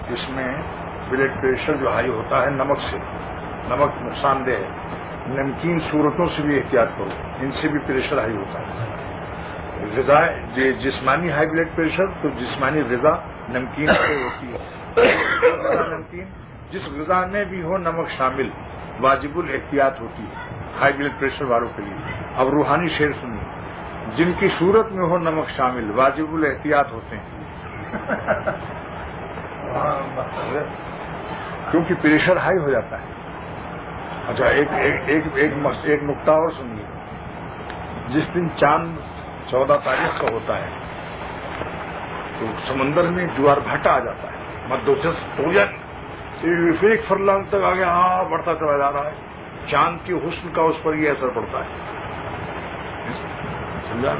جس میں blood pressure جو ہائی ہوتا ہے نمک سے، نمک نقصان دہ ہے، نمکین صورتوں سے بھی احتیاط کرو، ان سے بھی پریشر ہائی ہوتا ہے۔ غذا جسمانی ہائی بلڈ پریشر تو جسمانی غذا نمکین سے ہوتی ہے، نمکین جس غذا میں بھی ہو نمک شامل واجب الاحتیاط ہوتی ہے ہائی بلڈ پریشر والوں کے لیے۔ اب روحانی شعر سنیے، جن کی صورت میں ہو نمک شامل واجب الاحتیاط ہوتے ہیں کیونکہ پریشر ہائی ہو جاتا ہے۔ اچھا ایک نقطہ اور سنیے، جس دن چاند 14 تاریخ کا ہوتا ہے تو سمندر میں جوار بھاٹا آ جاتا ہے، مدوچس ہو جائے، ایک فرلانگ تک آگے بڑھتا چلا جا رہا ہے، چاند کے حسن کا اس پر یہ اثر پڑتا ہے، سمجھا؟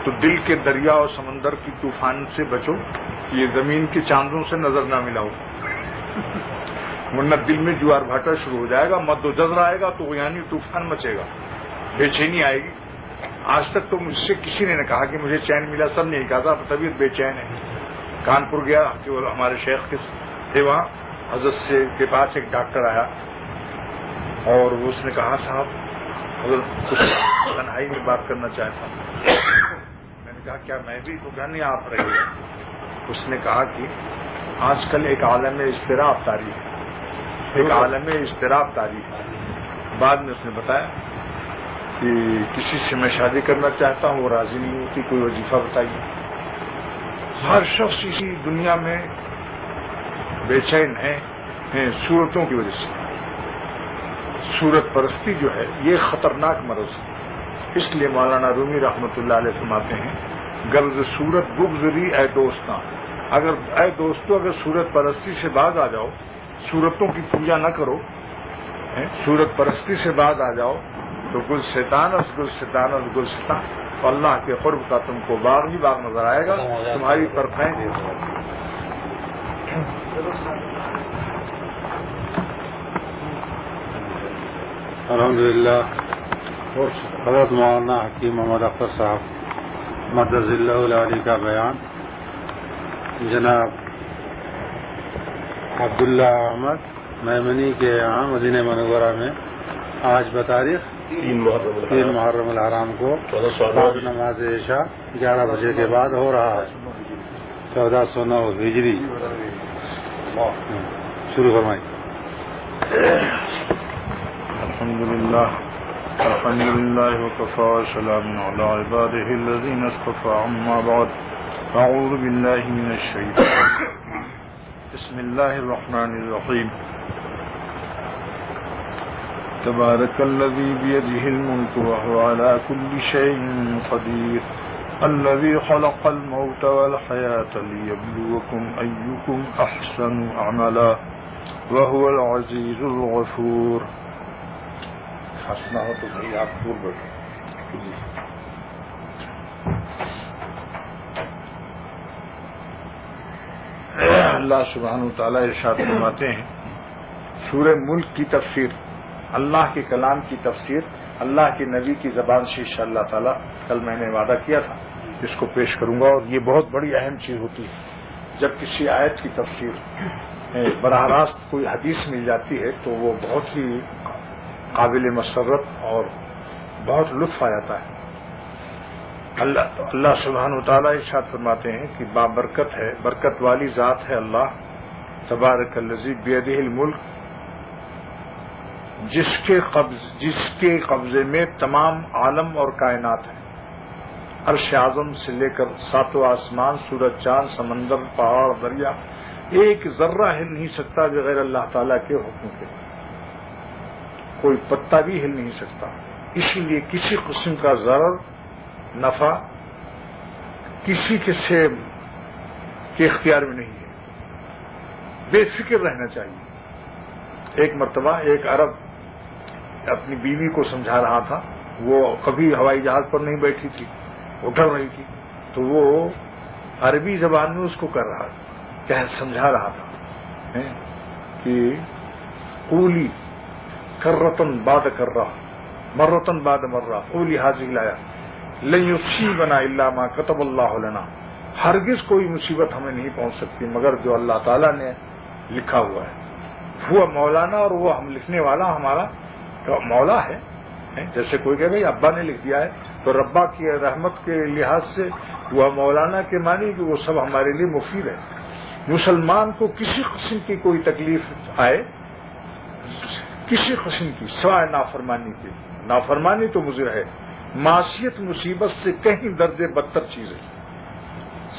تو دل کے دریا اور سمندر کی طوفان سے بچو، یہ زمین کے چاندوں سے نظر نہ ملاؤ، ورنہ دل میں جوار بھاٹا شروع ہو جائے گا، مد و جزر آئے گا تو یعنی طوفان مچے گا، بے چینی آئے گی۔ آج تک تو مجھ سے کسی نے کہا کہ مجھے چین ملا، سب نے کہا تھا طبیعت بے چین ہے۔ کانپور گیا، ہمارے شیخ کے تھے وہاں، حضرت سے کے پاس ایک ڈاکٹر آیا اور اس نے کہا صاحب حضرت کچھ تنہائی میں بات کرنا چاہتا ہوں۔ میں نے کہا کیا؟ میں بھی تو کہا نہیں آپ رہیے۔ اس نے کہا کہ آج کل ایک عالم اضطراب طاری ہے، ایک عالم اضطراب طاری ہے۔ بعد میں اس نے بتایا کہ کسی سے میں شادی کرنا چاہتا ہوں، وہ راضی نہیں ہوتی، کوئی وظیفہ بتائیے۔ ہر شخص اسی دنیا میں بے چین ہے صورتوں کی وجہ سے۔ صورت پرستی جو ہے یہ خطرناک مرض ہے، اس لیے مولانا رومی رحمۃ اللہ علیہ فرماتے ہیں غرض صورت بگذری اے دوستاں، اے دوستو اگر صورت پرستی سے باز آ جاؤ، صورتوں کی پوجا نہ کرو، صورت پرستی سے باز آ جاؤ تو گلستان تو اللہ کے قرب کا تم کو باغ ہی باغ نظر آئے گا، تمہاری پرتیں الحمدللہ۔ حضرت مولانا حکیم محمد اختر صاحب مدذ اللہ العلی کا بیان جناب عبداللہ احمد میمنی کے یہاں مدینہ منورہ میں آج بتاریخ 3 محرم الحرام کو بعد نماز عشاء 11 بجے کے بعد ہو رہا ہے، 1409 ہجری۔ شروع فرمائی۔ الحمدللہ وکفى وسلام علی عبادہ الذین اصطفى، اما بعد، اعوذ باللہ من الشیطان، بسم اللہ الرحمن الرحیم، تبارک الذی بیدہ الملک وهو علی کل شیء قدیر، الذی خلق الموت والحیاة لیبلوکم ایکم احسن عملا وهو العزیز الغفور۔ ہنسنا ہو تو بھائی آپ دور بیٹھو۔ اللہ سبحانہ وتعالیٰ ارشاد فرماتے ہیں، سورہ ملک کی تفسیر، اللہ کے کلام کی تفسیر اللہ کے نبی کی زبان سے انشاءاللہ تعالیٰ کل میں نے وعدہ کیا تھا اس کو پیش کروں گا، اور یہ بہت بڑی اہم چیز ہوتی ہے جب کسی آیت کی تفسیر براہ راست کوئی حدیث مل جاتی ہے تو وہ بہت ہی قابل مسرت اور بہت لطف آ جاتا ہے۔ اللہ سبحانہ وتعالیٰ ارشاد فرماتے ہیں کہ بابرکت ہے، برکت والی ذات ہے اللہ، تبارک الذی بیدہ الملک، جس کے قبضے میں تمام عالم اور کائنات ہے، عرش اعظم سے لے کر 7 آسمان، سورج، چاند، سمندر، پہاڑ، دریا، ایک ذرہ ہل نہیں سکتا بغیر اللہ تعالیٰ کے حکم کے، کوئی پتا بھی ہل نہیں سکتا۔ اسی لیے کسی قسم کا ضرر نفع کسی کے اختیار میں نہیں ہے، بے فکر رہنا چاہیے۔ ایک مرتبہ ایک عرب اپنی بیوی کو سمجھا رہا تھا، وہ کبھی ہوائی جہاز پر نہیں بیٹھی تھی، وہ ڈر رہی تھی، تو وہ عربی زبان میں اس کو سمجھا رہا تھا کہ قولی کرتن بعد کرہ مرتن بعد مرہ قولی حاضر لایا لن یصیبنا الا ما کتب اللہ لنا، ہرگز کوئی مصیبت ہمیں نہیں پہنچ سکتی مگر جو اللہ تعالیٰ نے لکھا ہوا ہے. وہ مولانا اور وہ ہم لکھنے والا ہمارا مولا ہے. جیسے کوئی کہ بھائی ابا نے لکھ دیا ہے تو ربا کی رحمت کے لحاظ سے وہ مولانا کے معنی کہ وہ سب ہمارے لیے مفید ہے. مسلمان کو کسی قسم کی کوئی تکلیف آئے، کسی قسم کی، سوائے نافرمانی کی، نافرمانی تو مضر ہے، معصیت مصیبت سے کہیں درجے بدتر چیز ہے.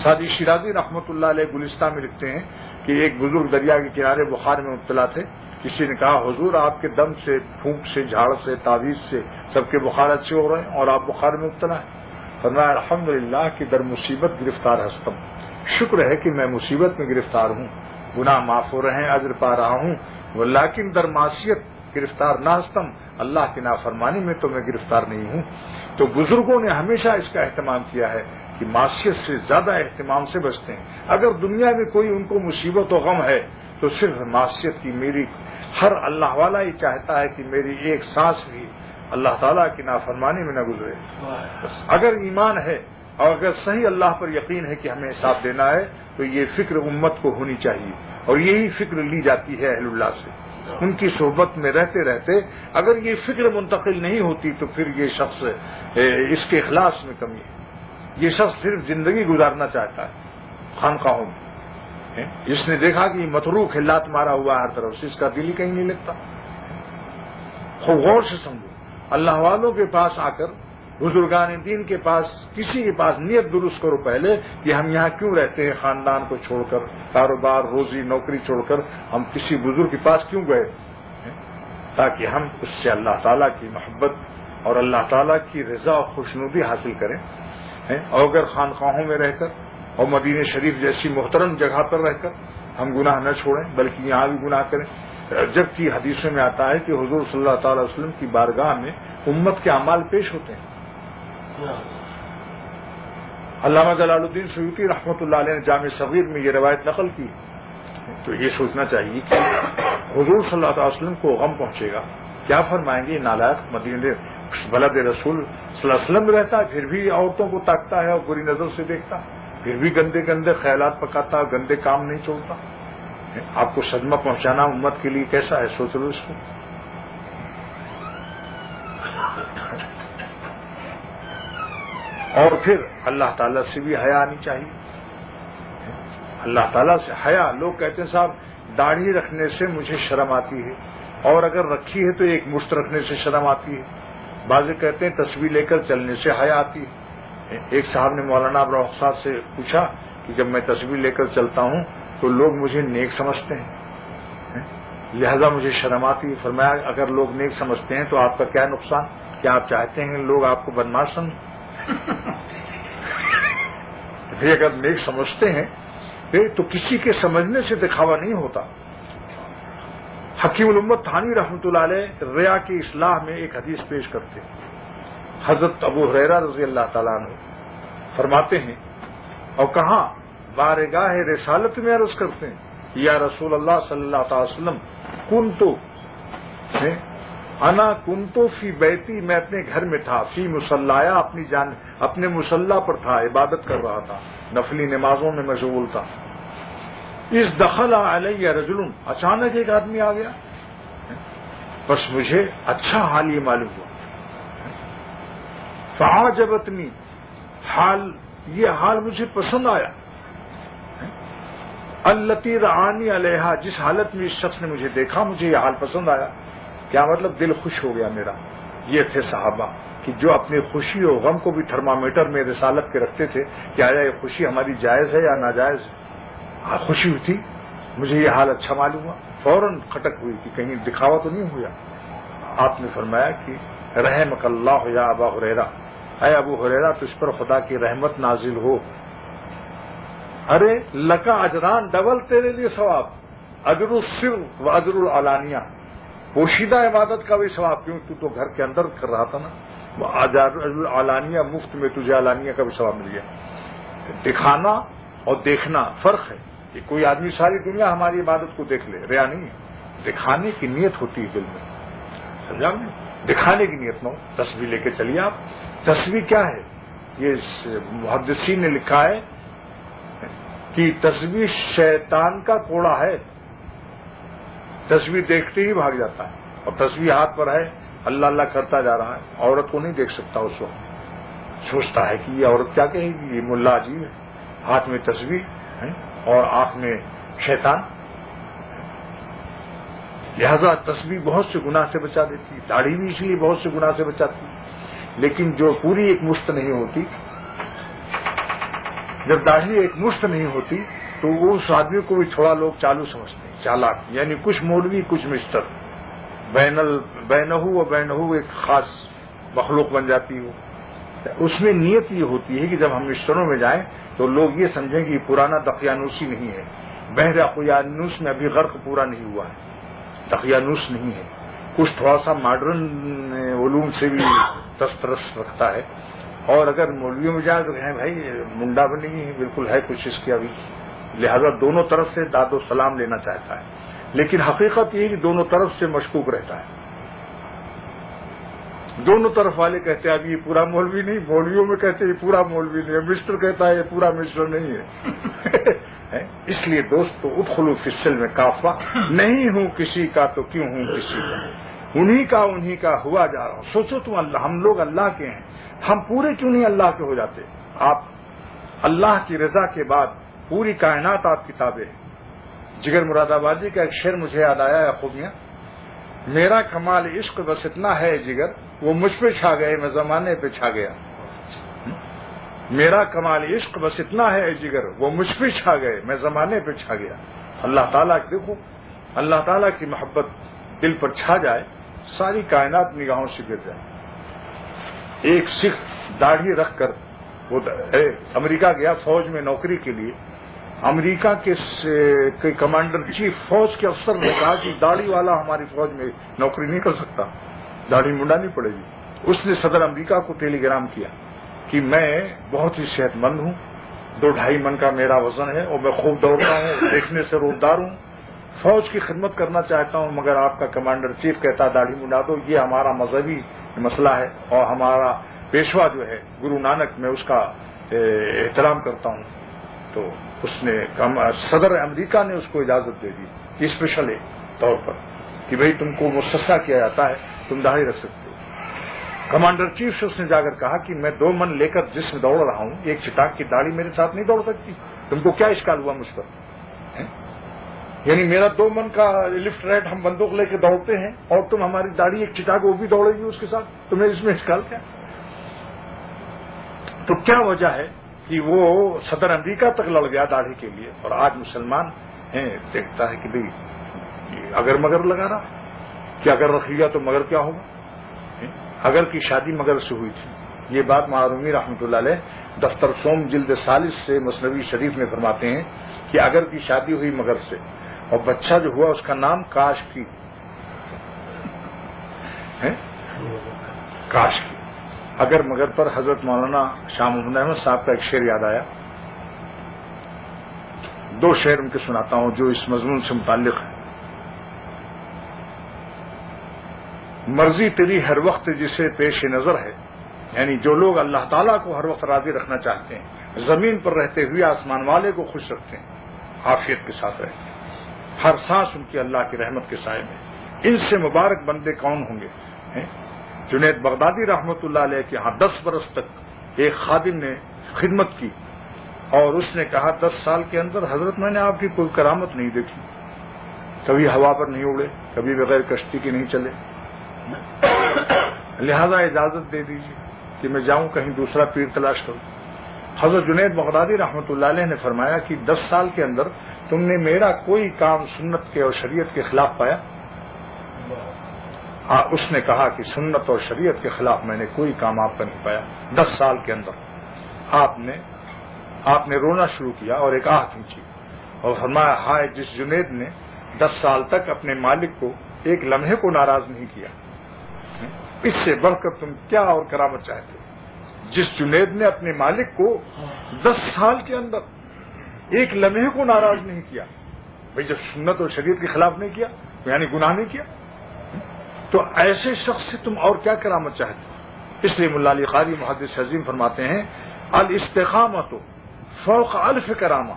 سعدی شیرازی رحمۃ اللہ علیہ گلستان میں لکھتے ہیں کہ ایک بزرگ دریا کے کنارے بخار میں مبتلا تھے. کسی نے کہا حضور آپ کے دم سے، پھونک سے، جھاڑ سے، تعویذ سے سب کے بخار اچھے ہو رہے ہیں اور آپ بخار میں مبتلا ہیں. فرمایا الحمدللہ کہ در مصیبت گرفتار ہستم، شکر ہے کہ میں مصیبت میں گرفتار ہوں، گناہ معاف ہو رہے ہیں، اجر پا رہا ہوں، ولیکن در معصیت گرفتار نہ ہستم، اللہ کی نافرمانی میں تو میں گرفتار نہیں ہوں. تو بزرگوں نے ہمیشہ اس کا اہتمام کیا ہے کہ معصیت سے زیادہ اہتمام سے بچتے ہیں. اگر دنیا میں کوئی ان کو مصیبت و غم ہے تو صرف معصیت کی. میری ہر اللہ والا ہی چاہتا ہے کہ میری ایک سانس بھی اللہ تعالیٰ کی نافرمانی میں نہ گزرے. اگر ایمان ہے اور اگر صحیح اللہ پر یقین ہے کہ ہمیں حساب دینا ہے تو یہ فکر امت کو ہونی چاہیے، اور یہی فکر لی جاتی ہے اہل اللہ سے. ان کی صحبت میں رہتے رہتے اگر یہ فکر منتقل نہیں ہوتی تو پھر یہ شخص اس کے اخلاص میں کمی ہے. یہ شخص صرف زندگی گزارنا چاہتا ہے خانقاہوں میں. جس نے دیکھا کہ یہ متروک ہے، لات مارا ہوا ہر طرف سے، اس کا دل ہی کہیں نہیں لگتا. خوب غور سے سمجھو، اللہ والوں کے پاس آ کر، بزرگان دین کے پاس، کسی کے پاس نیت درست کرو پہلے کہ ہم یہاں کیوں رہتے ہیں، خاندان کو چھوڑ کر، کاروبار، روزی، نوکری چھوڑ کر ہم کسی بزرگ کے پاس کیوں گئے، تاکہ ہم اس سے اللہ تعالیٰ کی محبت اور اللہ تعالیٰ کی رضا اور خوشنودی حاصل کریں. اور اگر خانقاہوں میں رہ کر اور مدینہ شریف جیسی محترم جگہ پر رہ کر ہم گناہ نہ چھوڑیں بلکہ یہاں بھی گناہ کریں، جبکہ حدیثوں میں آتا ہے کہ حضور صلی اللہ تعالی وسلم کی بارگاہ میں امت کے اعمال پیش ہوتے ہیں. علامہ جلال الدین سیوطی رحمۃ اللہ علیہ نے جامع صغیر میں یہ روایت نقل کی. تو یہ سوچنا چاہیے کہ حضور صلی اللہ تعالی وسلم کو غم پہنچے گا، کیا فرمائیں گے؟ نالائق مدینہ بلد رسول صلی اللہ علیہ وسلم رہتا ہے، پھر بھی عورتوں کو تاکتا ہے اور بری نظر سے دیکھتا، پھر بھی گندے گندے خیالات پکاتا، گندے کام نہیں چھوڑتا. آپ کو صدمہ پہنچانا امت کے لیے کیسا ہے؟ سوچ لو اس کو. اور پھر اللہ تعالیٰ سے بھی حیا آنی چاہیے. اللہ تعالیٰ سے حیا. لوگ کہتے ہیں صاحب داڑھی رکھنے سے مجھے شرم آتی ہے، اور اگر رکھی ہے تو ایک مشت رکھنے سے شرم آتی ہے. بعض کہتے ہیں تصویر لے کر چلنے سے حیا آتی ہے. ایک صاحب نے مولانا ابراہیم صاحب سے پوچھا کہ جب میں تصویر لے کر چلتا ہوں تو لوگ مجھے نیک سمجھتے ہیں، لہذا مجھے شرم آتی ہے. فرمایا اگر لوگ نیک سمجھتے ہیں تو آپ کا کیا نقصان؟ کیا آپ چاہتے ہیں لوگ آپ کو بدماش سمجھیں؟ اگر نیک سمجھتے ہیں تو کسی کے سمجھنے سے دکھاوا نہیں ہوتا. حکیم الامت تھانوی رحمۃ اللہ علیہ ریا کی اصلاح میں ایک حدیث پیش کرتے ہیں. حضرت ابو ہریرہ رضی اللہ تعالیٰ عنہ فرماتے ہیں، اور کہاں بارگاہ رسالت میں عرض کرتے ہیں، یا رسول اللہ صلی اللہ تعالی وسلم کنتو فی بیتی، میں اپنے گھر میں تھا، فی مصلایا، اپنے مصلا پر تھا، عبادت کر رہا تھا، نفلی نمازوں میں مشغول تھا. اس دخل علیہ رجل، اچانک ایک آدمی آ گیا، بس مجھے اچھا حال یہ معلوم ہوا. فعجبتنی، یہ حال مجھے پسند آیا. التی رعانی علیہا، جس حالت میں اس شخص نے مجھے دیکھا مجھے یہ حال پسند آیا. کیا مطلب؟ دل خوش ہو گیا میرا. یہ تھے صحابہ کہ جو اپنی خوشی اور غم کو بھی تھرمامیٹر میں رسالت کے رکھتے تھے کہ آیا یہ خوشی ہماری جائز ہے یا ناجائز ہے. خوشی ہوئی تھی، مجھے یہ حال اچھا معلوم ہوا، فوراً کھٹک ہوئی کہ کہیں دکھاوا تو نہیں ہوا. آپ نے فرمایا کہ رحمک اللہ یا ابا ہریرہ، اے ابو ہریرہ تجھ پر خدا کی رحمت نازل ہو. ارے لکا اجران، ڈبل تیرے لیے ثواب، اجر السر و اجر العلانیہ، پوشیدہ عبادت کا بھی ثواب، کیوں تو گھر کے اندر کر رہا تھا نا. اجر العلانیہ، مفت میں تجھے علانیہ کا بھی ثواب مل گیا. دکھانا اور دیکھنا فرق ہے. کہ کوئی آدمی ساری دنیا ہماری عبادت کو دیکھ لے، ریا نہیں ہے، دکھانے کی نیت ہوتی ہے دل میں، سمجھا نہیں؟ دکھانے کی نیت نہ ہو. تصویر لے کے چلیے آپ. تصویر کیا ہے؟ یہ محدثین نے لکھا ہے کہ تصویر شیطان کا کوڑا ہے. تصویر دیکھتے ہی بھاگ جاتا ہے، اور تصویر ہاتھ پر ہے، اللہ اللہ کرتا جا رہا ہے، عورت کو نہیں دیکھ سکتا اس وقت، سوچتا ہے کہ یہ عورت کیا کہے گی، یہ ملا عجیب ہے، ہاتھ میں تصویر ہے اور آنکھ میں شیطان۔ لہذا تصویر بہت سے گناہ سے بچا دیتی، داڑھی بھی اس لیے بہت سے گناہ سے بچاتی، لیکن جو پوری ایک مشت نہیں ہوتی، جب داڑھی ایک مشت نہیں ہوتی تو وہ اس آدمی کو بھی تھوڑا لوگ چالو سمجھتے ہیں، چالاک، یعنی کچھ مولوی کچھ مسٹر، بینہو و بینہو ایک خاص مخلوق بن جاتی ہو۔ اس میں نیت یہ ہوتی ہے کہ جب ہم مسٹروں میں جائیں تو لوگ یہ سمجھیں کہ یہ پرانا دقیانوسی نہیں ہے، بحر اقیانوس میں ابھی غرق پورا نہیں ہوا ہے، دقیانوس نہیں ہے، کچھ تھوڑا سا ماڈرن علوم سے بھی دسترس رکھتا ہے، اور اگر مولویوں میں جائے تو کہیں بھائی منڈا بنی ہے، بالکل ہے کچھ اس کی ابھی، لہذا دونوں طرف سے داد و سلام لینا چاہتا ہے، لیکن حقیقت یہ ہے کہ دونوں طرف سے مشکوک رہتا ہے۔ دونوں طرف والے کہتے ہیں اب یہ پورا مولوی نہیں، مولویوں میں کہتے ہیں یہ پورا مولوی نہیں ہے، مسٹر کہتا ہے یہ پورا مسٹر نہیں ہے۔ اس لیے دوستو ادخلوا فی السلم کافہ، نہیں ہوں کسی کا تو کیوں ہوں کسی کا، انہی کا ہوا جا رہا ہوں۔ سوچو تم اللہ، ہم لوگ اللہ کے ہیں، ہم پورے کیوں نہیں اللہ کے ہو جاتے؟ آپ اللہ کی رضا کے بعد پوری کائنات آپ کی تابع ہے۔ جگر مراد آبادی کا ایک شعر مجھے یاد آیا یعقوب میاں، میرا کمال عشق بس اتنا ہے جگر، وہ مجھ پہ چھا گئے میں زمانے پہ چھا گیا۔ میرا کمال عشق بس اتنا ہے جگر، وہ مجھ پہ چھا گئے میں زمانے پہ چھا گیا۔ اللہ تعالیٰ دیکھو، اللہ تعالیٰ کی محبت دل پر چھا جائے، ساری کائنات نگاہوں سے گر جائے۔ ایک سکھ داڑھی رکھ کر وہ امریکہ گیا فوج میں نوکری کے لیے، امریکہ کے کمانڈر چیف فوج کے افسر نے کہا کہ داڑھی والا ہماری فوج میں نوکری نہیں کر سکتا، داڑھی منڈانی پڑے گی۔ اس نے صدر امریکہ کو ٹیلی گرام کیا کہ میں بہت ہی صحت مند ہوں، 2-2.5 من کا میرا وزن ہے اور میں خوب دوڑتا ہوں، دیکھنے سے روزدار ہوں، فوج کی خدمت کرنا چاہتا ہوں، مگر آپ کا کمانڈر چیف کہتا داڑھی منڈا دو، یہ ہمارا مذہبی مسئلہ ہے اور ہمارا پیشوا جو ہے گرو نانک، میں اس کا احترام کرتا ہوں۔ تو اس نے صدر امریکہ نے اس کو اجازت دے دی اسپیشل طور پر کہ بھئی تم کو مستثنیٰ کیا جاتا ہے، تم داڑھی رکھ سکتے ہو۔ کمانڈر چیف سے اس نے جا کر کہا کہ میں 2 من لے کر جسم دوڑ رہا ہوں، ایک چٹاک کی داڑھی میرے ساتھ نہیں دوڑ سکتی، تم کو کیا اشکال ہوا مجھ پر؟ یعنی میرا 2 من کا لفٹ رائٹ ہم بندوق لے کے دوڑتے ہیں اور تم ہماری داڑھی ایک چٹاک وہ بھی دوڑے گی اس کے ساتھ، تمہیں اس میں اشکال کیا؟ تو کیا وجہ ہے کہ وہ صدر امریکہ تک لڑ گیا داڑھی کے لیے، اور آج مسلمان ہیں دیکھتا ہے کہ بھئی اگر مگر لگا رہا کہ اگر رکھ لیا تو مگر کیا ہوگا؟ اگر کی شادی مگر سے ہوئی تھی، یہ بات معرومی رحمۃ اللہ علیہ دفتر سوم جلد 40 سے مثنوی شریف میں فرماتے ہیں کہ اگر کی شادی ہوئی مگر سے، اور بچہ جو ہوا اس کا نام کاش کی، کاش کی۔ اگر مگر پر حضرت مولانا شاہ محمد احمد صاحب کا ایک شعر یاد آیا، 2 شعر ان کے سناتا ہوں جو اس مضمون سے متعلق ہے۔ مرضی تیری ہر وقت جسے پیش نظر ہے، یعنی جو لوگ اللہ تعالیٰ کو ہر وقت راضی رکھنا چاہتے ہیں، زمین پر رہتے ہوئے آسمان والے کو خوش رکھتے ہیں، عافیت کے ساتھ رہتے ہیں، ہر سانس ان کی اللہ کی رحمت کے سائے میں، ان سے مبارک بندے کون ہوں گے؟ جنید بغدادی رحمت اللہ علیہ کے ہاں 10 برس تک ایک خادم نے خدمت کی، اور اس نے کہا 10 سال کے اندر حضرت میں نے آپ کی کوئی کرامت نہیں دیکھی، کبھی ہوا پر نہیں اڑے، کبھی بغیر کشتی کے نہیں چلے، لہذا اجازت دے دیجیے کہ میں جاؤں کہیں دوسرا پیر تلاش کروں۔ حضرت جنید بغدادی رحمت اللہ علیہ نے فرمایا کہ 10 سال کے اندر تم نے میرا کوئی کام سنت کے اور شریعت کے خلاف پایا؟ ہاں، اس نے کہا کہ سنت اور شریعت کے خلاف میں نے کوئی کام آپ کا نہیں پایا۔ 10 سال کے اندر آپ نے رونا شروع کیا اور ایک آہ کھینچی اور فرمایا ہائے جس جنید نے 10 سال تک اپنے مالک کو ایک لمحے کو ناراض نہیں کیا، اس سے بڑھ کر تم کیا اور کرامت چاہتے ہو؟ جس جنید نے اپنے مالک کو 10 سال کے اندر ایک لمحے کو ناراض نہیں کیا، بھئی جب سنت اور شریعت کے خلاف نہیں کیا یعنی گناہ نہیں کیا، تو ایسے شخص سے تم اور کیا کرامت چاہتے ہو؟ اس لیے ملا علی قاری محدث عظیم فرماتے ہیں الاستقامت فوق 1000 کرامہ،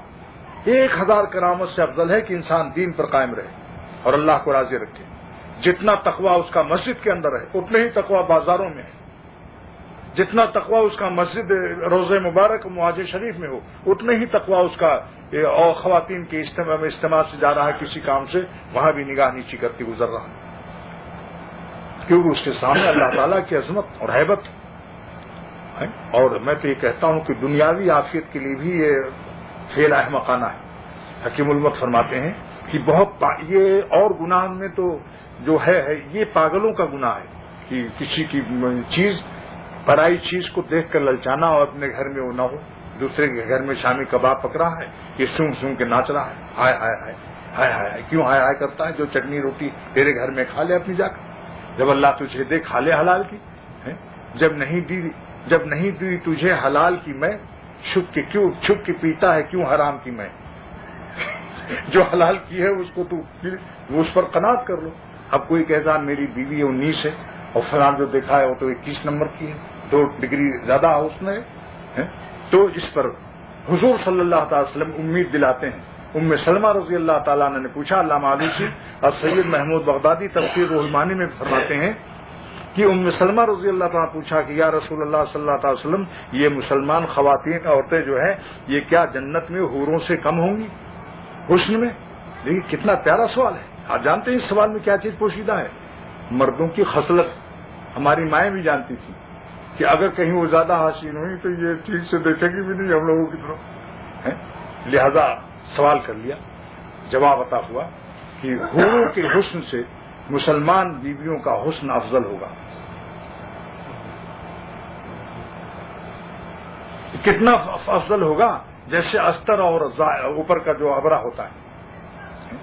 1000 کرامت سے افضل ہے کہ انسان دین پر قائم رہے۔ اور اللہ کو راضی رکھے. جتنا تقویٰ اس کا مسجد کے اندر ہے اتنے ہی تقویٰ بازاروں میں ہے. جتنا تقویٰ اس کا مسجد روضہ مبارک معاذ شریف میں ہو اتنے ہی تقویٰ اس کا اور خواتین کے اجتماع سے جا رہا ہے کسی کام سے وہاں بھی نگاہ نیچی کرتی گزر رہا ہے, کیونکہ اس کے سامنے اللہ تعالیٰ کی عظمت اور ہیبت ہے. اور میں تو یہ کہتا ہوں کہ دنیاوی عافیت کے لیے بھی یہ فعل احمقانہ ہے. حکیم المت فرماتے ہیں کہ بہت یہ اور گناہ میں تو جو ہے یہ پاگلوں کا گناہ ہے کہ کسی کی چیز پرائی چیز کو دیکھ کر للچانا اور اپنے گھر میں وہ نہ ہو. دوسرے کے گھر میں شامی کباب پک رہا ہے, یہ سونگ سونگ کے ناچ رہا ہے, ہائے ہائے ہائے ہائے ہائے. کیوں ہائے ہائے کرتا ہے؟ جو چٹنی روٹی تیرے گھر میں کھا لے اپنی جا کر. جب اللہ تجھے دے کھا لے حلال کی, جب نہیں دی تجھے حلال کی میں چھپ کے پیتا ہے کیوں حرام کی میں. جو حلال کی ہے اس کو تو اس پر قناعت کر لو. اب کوئی کہتا میری بیوی 19 ہے اور فلان جو دیکھا ہے وہ تو 21 نمبر کی ہے, 2 ڈگری زیادہ اس نے, تو اس پر حضور صلی اللہ تعالی وسلم امید دلاتے ہیں. ام سلمہ رضی اللہ تعالیٰ عنہ نے پوچھا, علامہ آلوسی اور سید محمود بغدادی تفسیر روح المعانی میں فرماتے ہیں کہ ام سلمہ رضی اللہ تعالیٰ پوچھا کہ یا رسول اللہ صلی اللہ تعالی وسلم یہ مسلمان خواتین عورتیں جو ہیں یہ کیا جنت میں حوروں سے کم ہوں گی حسن میں؟ دیکھیے کتنا پیارا سوال ہے. آپ جانتے ہیں اس سوال میں کیا چیز پوشیدہ ہے؟ مردوں کی خصلت. ہماری مائیں بھی جانتی تھی کہ اگر کہیں وہ زیادہ حسین ہوئی تو یہ ٹھیک سے دیکھے گی بھی نہیں ہم لوگوں کی طرف, لہذا سوال کر لیا. جواب عطا ہوا کہ حوروں کے حسن سے مسلمان بیویوں کا حسن افضل ہوگا. کتنا افضل ہوگا؟ جیسے استر اور اوپر کا جو ابرا ہوتا ہے,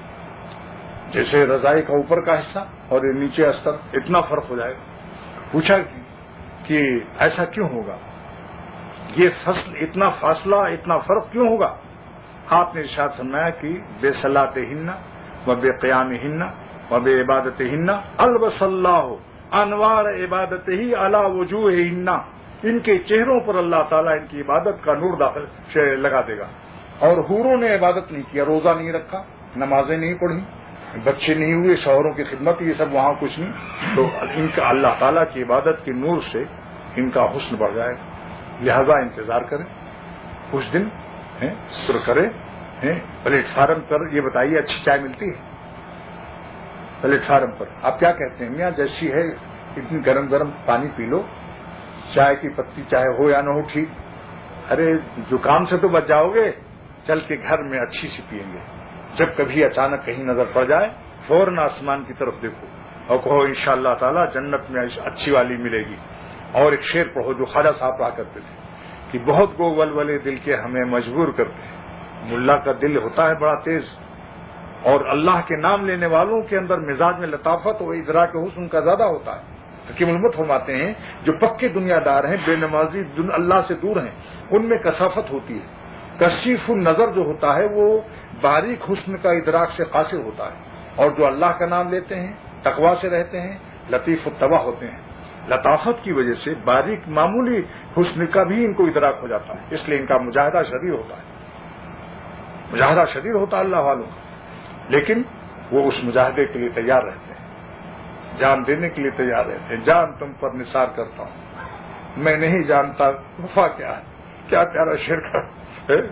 جیسے رضائی کا اوپر کا حصہ اور نیچے استر, اتنا فرق ہو جائے گا. پوچھا کہ ایسا کیوں ہوگا, یہ فصل اتنا فاصلہ اتنا فرق کیوں ہوگا؟ آپ نے ارشاد فرمایا کہ بے صلاۃ ہن و بے قیام ہن و بے عبادت ہن البس اللہ انوار عبادت ہی علی وجوہ ہن. ان کے چہروں پر اللہ تعالیٰ ان کی عبادت کا نور داخل لگا دے گا. اور حوروں نے عبادت نہیں کیا, روزہ نہیں رکھا, نمازیں نہیں پڑھی, بچے نہیں ہوئے, شوہروں کی خدمت, یہ سب وہاں کچھ نہیں, تو ان کا اللہ تعالیٰ کی عبادت کے نور سے ان کا حسن بڑھ جائے گا. لہذا انتظار کریں کچھ دن, سر کریں. پلیٹ فارم پر یہ بتائیے اچھی چائے ملتی ہے پلیٹ فارم پر؟ آپ کیا کہتے ہیں میاں جیسی ہے اتنی گرم گرم پانی پی لو, چائے کی پتی چاہے ہو یا نہ ہو ٹھیک. ارے زکام سے تو بچ جاؤ گے, چل کے گھر میں اچھی سی پیئیں گے. جب کبھی اچانک کہیں نظر پڑ جائے فوراً آسمان کی طرف دیکھو اور کہو انشاءاللہ تعالی جنت میں اچھی والی ملے گی. اور ایک شعر پڑھو جو خواجہ صاحب پڑھا کرتے تھے کہ بہت گو ولولے دل کے ہمیں مجبور کرتے ہیں. ملا کا دل ہوتا ہے بڑا تیز, اور اللہ کے نام لینے والوں کے اندر مزاج میں لطافت اور ادراک حسن کا زیادہ ہوتا ہے. حکیم المت فرماتے ہیں جو پکے دنیا دار ہیں, بے نمازی اللہ سے دور ہیں, ان میں کثافت ہوتی ہے. کشیف النظر جو ہوتا ہے وہ باریک حسن کا ادراک سے قاصر ہوتا ہے, اور جو اللہ کا نام لیتے ہیں تقویٰ سے رہتے ہیں لطیف الطبع ہوتے ہیں. لطافت کی وجہ سے باریک معمولی حسن کا بھی ان کو ادراک ہو جاتا ہے, اس لیے ان کا مجاہدہ شدید ہوتا ہے. مجاہدہ شدید ہوتا ہے اللہ والوں کا, لیکن وہ اس مجاہدے کے لیے تیار رہتے ہیں, جان دینے کے لیے تیار رہتے ہیں. جان تم پر نثار کرتا ہوں میں نہیں جانتا وفا کیا ہے. کیا پیارا شعر کا,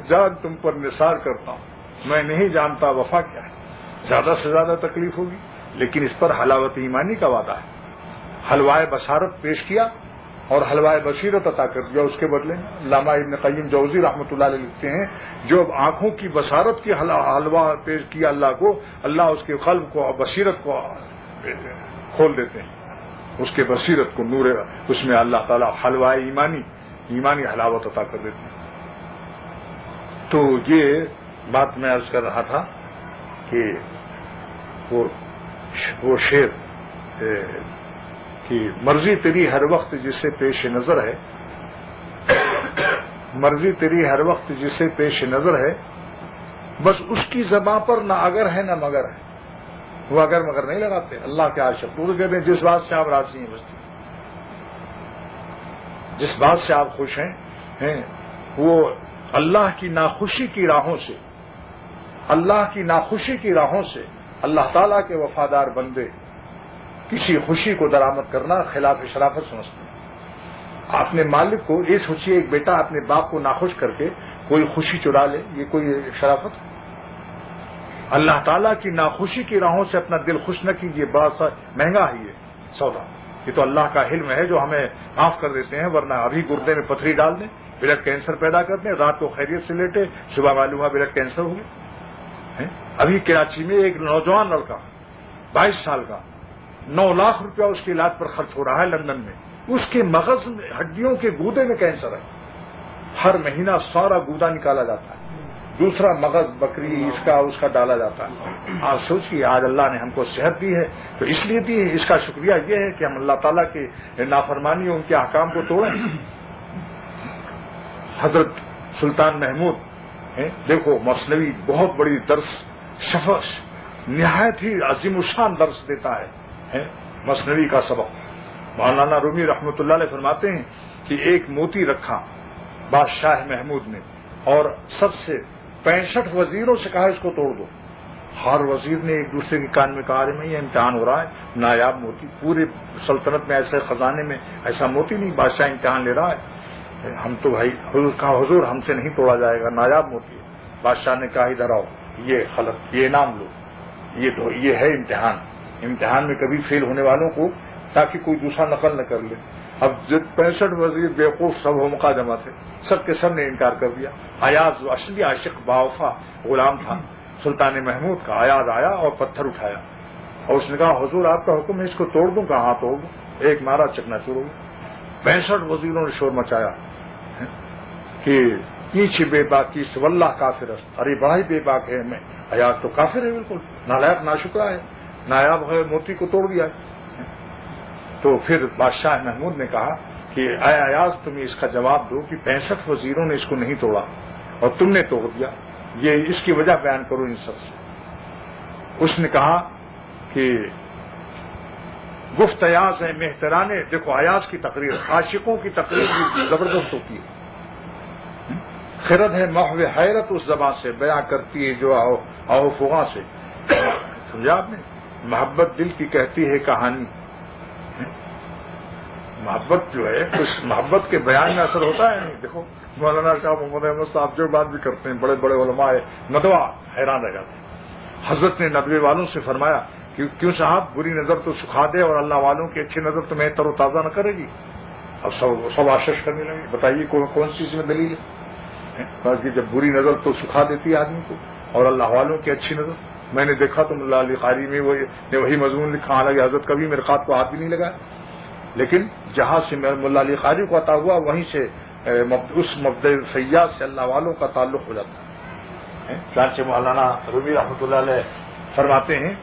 جان تم پر نثار کرتا ہوں میں نہیں جانتا وفا کیا ہے. زیادہ سے زیادہ تکلیف ہوگی, لیکن اس پر حلاوت ایمانی کا وعدہ ہے. حلوائے بشارت پیش کیا اور حلوائے بصیرت عطا کر دیا اس کے بدلے میں. علامہ ابن قیم جوزی رحمۃ اللہ علیہ لکھتے ہیں جو آنکھوں کی بصارت کی حلوہ پیش کیا اللہ کو, اللہ اس کے قلب کو اور بصیرت کو کھول دیتے ہیں, اس کے بصیرت کو نور, اس میں اللہ تعالیٰ حلوائے ایمانی حلاوت عطا کر دیتے ہیں. تو یہ بات میں عرض کر رہا تھا کہ وہ شعر کہ مرضی تیری ہر وقت جسے پیش نظر ہے, مرضی تیری ہر وقت جسے پیش نظر ہے, بس اس کی زباں پر نہ اگر ہے نہ مگر ہے. وہ اگر مگر نہیں لگاتے. اللہ کے عاشق وہ کہتے ہیں جس بات سے آپ راضی ہیں, بس جس بات سے آپ خوش ہیں وہ اللہ کی ناخوشی کی راہوں سے, اللہ کی ناخوشی کی راہوں سے اللہ تعالیٰ کے وفادار بندے کسی خوشی کو درآمد کرنا خلاف شرافت سمجھتے ہیں۔ اپنے مالک کو یہ سوچیے، ایک بیٹا اپنے باپ کو ناخوش کر کے کوئی خوشی چرا لے، یہ کوئی شرافت؟ اللہ تعالیٰ کی ناخوشی کی راہوں سے اپنا دل خوش نہ کیجیے، بڑا سا مہنگا ہے یہ سودا۔ یہ تو اللہ کا حلم ہے جو ہمیں معاف کر دیتے ہیں، ورنہ ابھی گردے میں پتھری ڈال دیں، بلڈ کینسر پیدا کر دیں، رات کو خیریت سے لیٹے، صبح معلوم ہوا بلڈ کینسر ہو گیا۔ ابھی کراچی میں ایک نوجوان لڑکا 22 سال کا 9 لاکھ روپیہ اس کے علاج پر خرچ ہو رہا ہے لندن میں، اس کے مغز میں ہڈیوں کے گودے میں کینسر ہے، ہر مہینہ سارا گودا نکالا جاتا ہے، دوسرا مغز بکری اس کا ڈالا جاتا ہے۔ آج سوچیے، آج اللہ نے ہم کو صحت دی ہے تو اس لیے دی ہے، اس کا شکریہ یہ ہے کہ ہم اللہ تعالیٰ کے نافرمانی ان کے احکام کو توڑیں۔ حضرت سلطان محمود دیکھو مثنوی بہت بڑی درس شفق نہایت ہی عظیم الشان درس دیتا ہے مثنوی کا سبق۔ مولانا رومی رحمۃ اللہ علیہ فرماتے ہیں کہ ایک موتی رکھا بادشاہ محمود نے اور سب سے 65 وزیروں سے کہا اس کو توڑ دو۔ ہر وزیر نے ایک دوسرے کے کان میں کہا میں یہ امتحان ہو رہا ہے، نایاب موتی، پورے سلطنت میں ایسے خزانے میں ایسا موتی نہیں، بادشاہ امتحان لے رہا ہے، ہم تو بھائی حضور ہم سے نہیں توڑا جائے گا، نایاب موتی ہے۔ بادشاہ نے کہا ادھر آؤ، یہ غلط، یہ انعام لو، یہ ہے امتحان، امتحان میں کبھی فیل ہونے والوں کو تاکہ کوئی دوسرا نقل نہ کر لے۔ اب 65 وزیر بیوقوف سب ہو مقا جمع تھے، سب کے سب نے انکار کر دیا۔ ایاز اصلی عاشق باوفا غلام تھا سلطان محمود کا، ایاز آیا اور پتھر اٹھایا اور اس نے کہا حضور آپ کا حکم ہے اس کو توڑ دوں؟ کہاں توڑ دوں؟ ایک مارا چکنا چور ہو گیا۔ 65 وزیروں نے شور مچایا کہ پیچھے بے باکی واللہ کافر است، ارے بڑا ہی بے باک ہے، میں ایاز تو کافر ہے، بالکل نالائق ناشکرا ہے، نایاب ہے، موتی کو توڑ دیا۔ تو پھر بادشاہ محمود نے کہا کہ اے ایاز تم اس کا جواب دو کہ 65 وزیروں نے اس کو نہیں توڑا اور تم نے توڑ دیا، یہ اس کی وجہ بیان کرو ان سب سے۔ اس نے کہا کہ گفت ایاز ہے مہترانے، دیکھو ایاز کی تقریر، عاشقوں کی تقریر بھی زبردست ہوتی ہے۔ خرد ہے محو حیرت اس زبان سے، بیان کرتی ہے جو آہو فغاں سے۔ سمجھا آپ نے؟ محبت دل کی کہتی ہے کہانی۔ محبت جو ہے اس محبت کے بیان میں اثر ہوتا ہے نہیں۔ دیکھو مولانا شاہ محمد احمد صاحب جو بات بھی کرتے ہیں، بڑے بڑے علماء ندوہ حیران رہ جاتے ہیں۔ حضرت نے ندوے والوں سے فرمایا کہ کیوں صاحب بری نظر تو سکھا دے اور اللہ والوں کی اچھی نظر تمہیں تر و تازہ نہ کرے گی؟ اب سب آشش کرنے لگے، بتائیے کون سی چیز میں دلیل ہے کہ جب بری نظر تو سکھا دیتی ہے آدمی کو اور اللہ والوں کی اچھی نظر؟ میں نے دیکھا تو ملا علی قاری میں وہی مضمون لکھا، حالانکہ حضرت کبھی مرقات کو ہاتھ بھی نہیں لگایا، لیکن جہاں سے ملا علی قاری کو عطا ہوا وہیں سے اس مبدأ سیاح سے اللہ والوں کا تعلق ہو جاتا ہے۔ چانچہ مولانا رومی رحمۃ اللہ علیہ فرماتے ہیں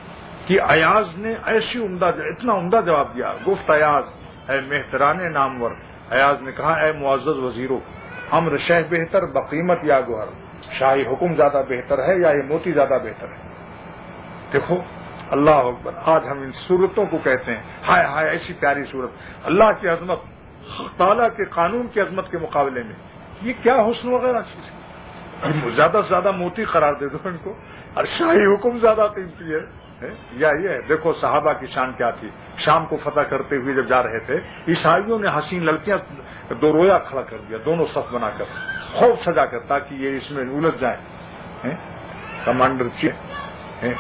کہ ایاز نے ایسی اتنا عمدہ جواب دیا، گفت ایاز اے مہتران نامور، ایاز نے کہا اے معزز وزیروں، امر شہ بہتر بقیمت یا گوہر، شاہی حکم زیادہ بہتر ہے یا یہ موتی زیادہ بہتر ہے؟ دیکھو اللہ اکبر، آج ہم ان صورتوں کو کہتے ہیں ہائے ہائے ایسی پیاری صورت، اللہ کی عظمت، تعالیٰ کے قانون کی عظمت کے مقابلے میں یہ کیا حسن وغیرہ چیز ہے؟ زیادہ سے زیادہ موتی قرار دے دو ان کو، اور شاہی حکم زیادہ قیمتی ہے یا یہ؟ دیکھو صحابہ کی شان کیا تھی، شام کو فتح کرتے ہوئے جب جا رہے تھے عیسائیوں نے حسین لڑکیاں دو رویا کھڑا کر دیا، دونوں صف بنا کر خوب سجا کر تاکہ یہ اس میں الجھ جائیں۔ کمانڈر چیف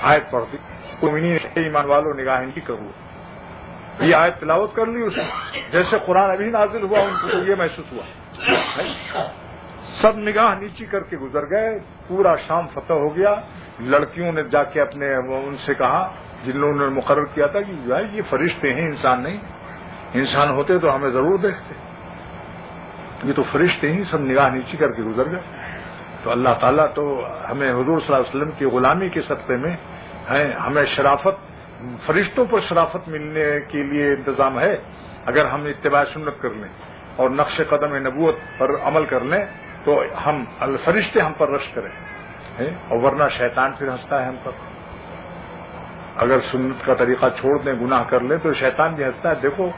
آیت پڑھ دی، ایمان والوں نگاہ ان کی کرو، یہ آیت تلاوت کر لی اس نے، جیسے قرآن ابھی نازل ہوا ان کو تو یہ محسوس ہوا، سب نگاہ نیچی کر کے گزر گئے، پورا شام فتح ہو گیا۔ لڑکیوں نے جا کے اپنے ان سے کہا جن لوگوں نے مقرر کیا تھا کہ یہ فرشتے ہیں، انسان نہیں، انسان ہوتے تو ہمیں ضرور دیکھتے، یہ تو فرشتے ہیں، سب نگاہ نیچی کر کے گزر گئے۔ تو اللہ تعالیٰ تو ہمیں حضور صلی اللہ علیہ وسلم کی غلامی کے صدقے میں ہمیں شرافت، فرشتوں پر شرافت ملنے کے لیے انتظام ہے اگر ہم اتباع سنت کر لیں اور نقش قدم نبوت پر عمل کر لیں تو ہم فرشتے ہم پر رش کریں، اور ورنہ شیطان پھر ہنستا ہے ہم پر۔ اگر سنت کا طریقہ چھوڑ دیں، گناہ کر لیں تو شیطان بھی ہنستا ہے۔ دیکھو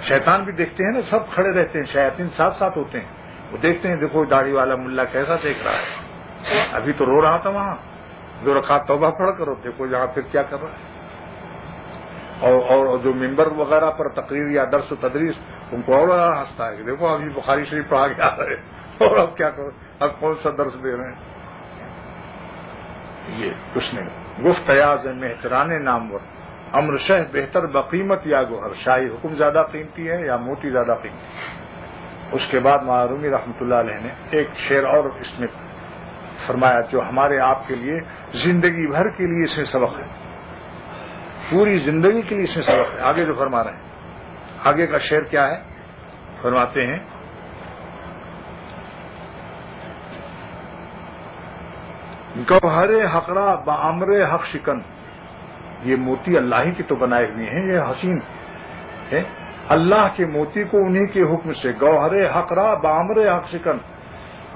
شیطان بھی دیکھتے ہیں نا، سب کھڑے رہتے ہیں، شیاطین ساتھ ساتھ ہوتے ہیں، وہ دیکھتے ہیں دیکھو داڑھی والا ملا کیسا دیکھ رہا ہے، ابھی تو رو رہا تھا وہاں، 2 رکعت توبہ پڑھ کرو، دیکھو یہاں پھر کیا کر رہا ہے. اور جو ممبر وغیرہ پر تقریر یا درس و تدریس ان کو اور ہنستا ہے کہ دیکھو ابھی بخاری شریف پڑھا کے آ رہے اور اب کیا کرو، اب کون سا درس دے رہے ہیں. یہ کچھ نہیں. گفت ایاز مہتران نامور امر شہ بہتر بقیمت یا گوہر، شاہی حکم زیادہ قیمتی ہے یا موتی زیادہ قیمتی. اس کے بعد مولانا رومی رحمۃ اللہ علیہ نے ایک شعر اور اس میں فرمایا جو ہمارے آپ کے لیے زندگی بھر کے لیے اس میں سبق ہے، پوری زندگی کے لیے اس میں سبق ہے. آگے جو فرما رہے ہیں، آگے کا شعر کیا ہے؟ فرماتے ہیں گوہر حقرا بامر حق شکن، یہ موتی اللہ ہی کی تو بنائے ہوئے ہیں، یہ حسین ہے اللہ کے موتی کو انہی کے حکم سے. گوہر حقرا بامر حق شکن،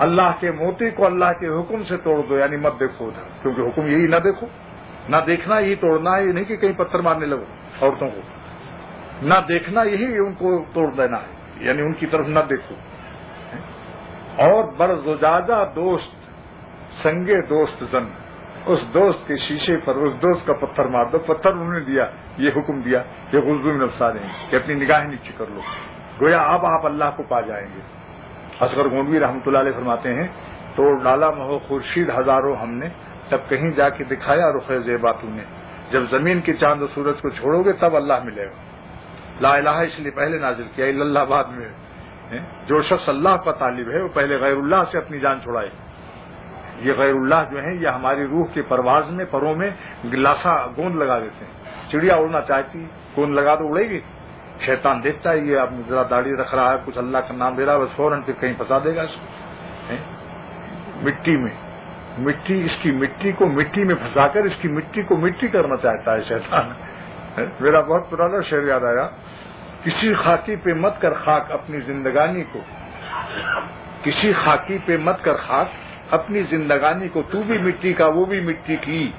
اللہ کے موتی کو اللہ کے حکم سے توڑ دو، یعنی مت دیکھو ادھر، کیونکہ حکم یہی نہ دیکھو، نہ دیکھنا یہی توڑنا ہے. یہ نہیں کہ کہیں پتھر مارنے لگو عورتوں کو، نہ دیکھنا یہی ان کو توڑ دینا ہے، یعنی ان کی طرف نہ دیکھو. اور برزجاجہ دوست سنگے دوست زن، اس دوست کے شیشے پر اس دوست کا پتھر مار دو. پتھر انہوں نے دیا، یہ حکم دیا کہ غضو من ابصارہم کہ اپنی نگاہیں نیچے کر لو، گویا اب آپ اللہ کو پا جائیں گے. اصغر گونڈوی رحمۃ اللہ علیہ فرماتے ہیں توڑ ڈالا مہو خورشید ہزاروں ہم نے، تب کہیں جا کے دکھایا رخ زیبا تو نے. جب زمین کے چاند و سورج کو چھوڑو گے تب اللہ ملے گا. لا الہ اس لیے پہلے نازل کیا، الا اللہ بعد میں. جو شخص اللہ کا طالب ہے وہ پہلے غیر اللہ سے اپنی جان چھڑائے. یہ غیر اللہ جو ہیں یہ ہماری روح کی پرواز میں پروں میں گلاسا گوند لگا دیتے ہیں. چڑیا اڑنا چاہتی، گوند لگا تو اڑے گی. شیطان دیکھتا ہے یہ اب ذرا داڑھی رکھ رہا ہے، کچھ اللہ کا نام دے رہا ہے، بس فوراً پھر کہیں پھنسا دے گا اس کو. مٹی میں مٹی، اس کی مٹی کو مٹی میں پھنسا کر اس کی مٹی کو مٹی کرنا چاہتا ہے شیطان. میرا بہت پرانا شعر یاد آیا، کسی خاکی پہ مت کر خاک اپنی زندگانی کو، کسی خاکی پہ مت کر خاک اپنی زندگانی کو، تو بھی مٹی کا وہ بھی مٹی کی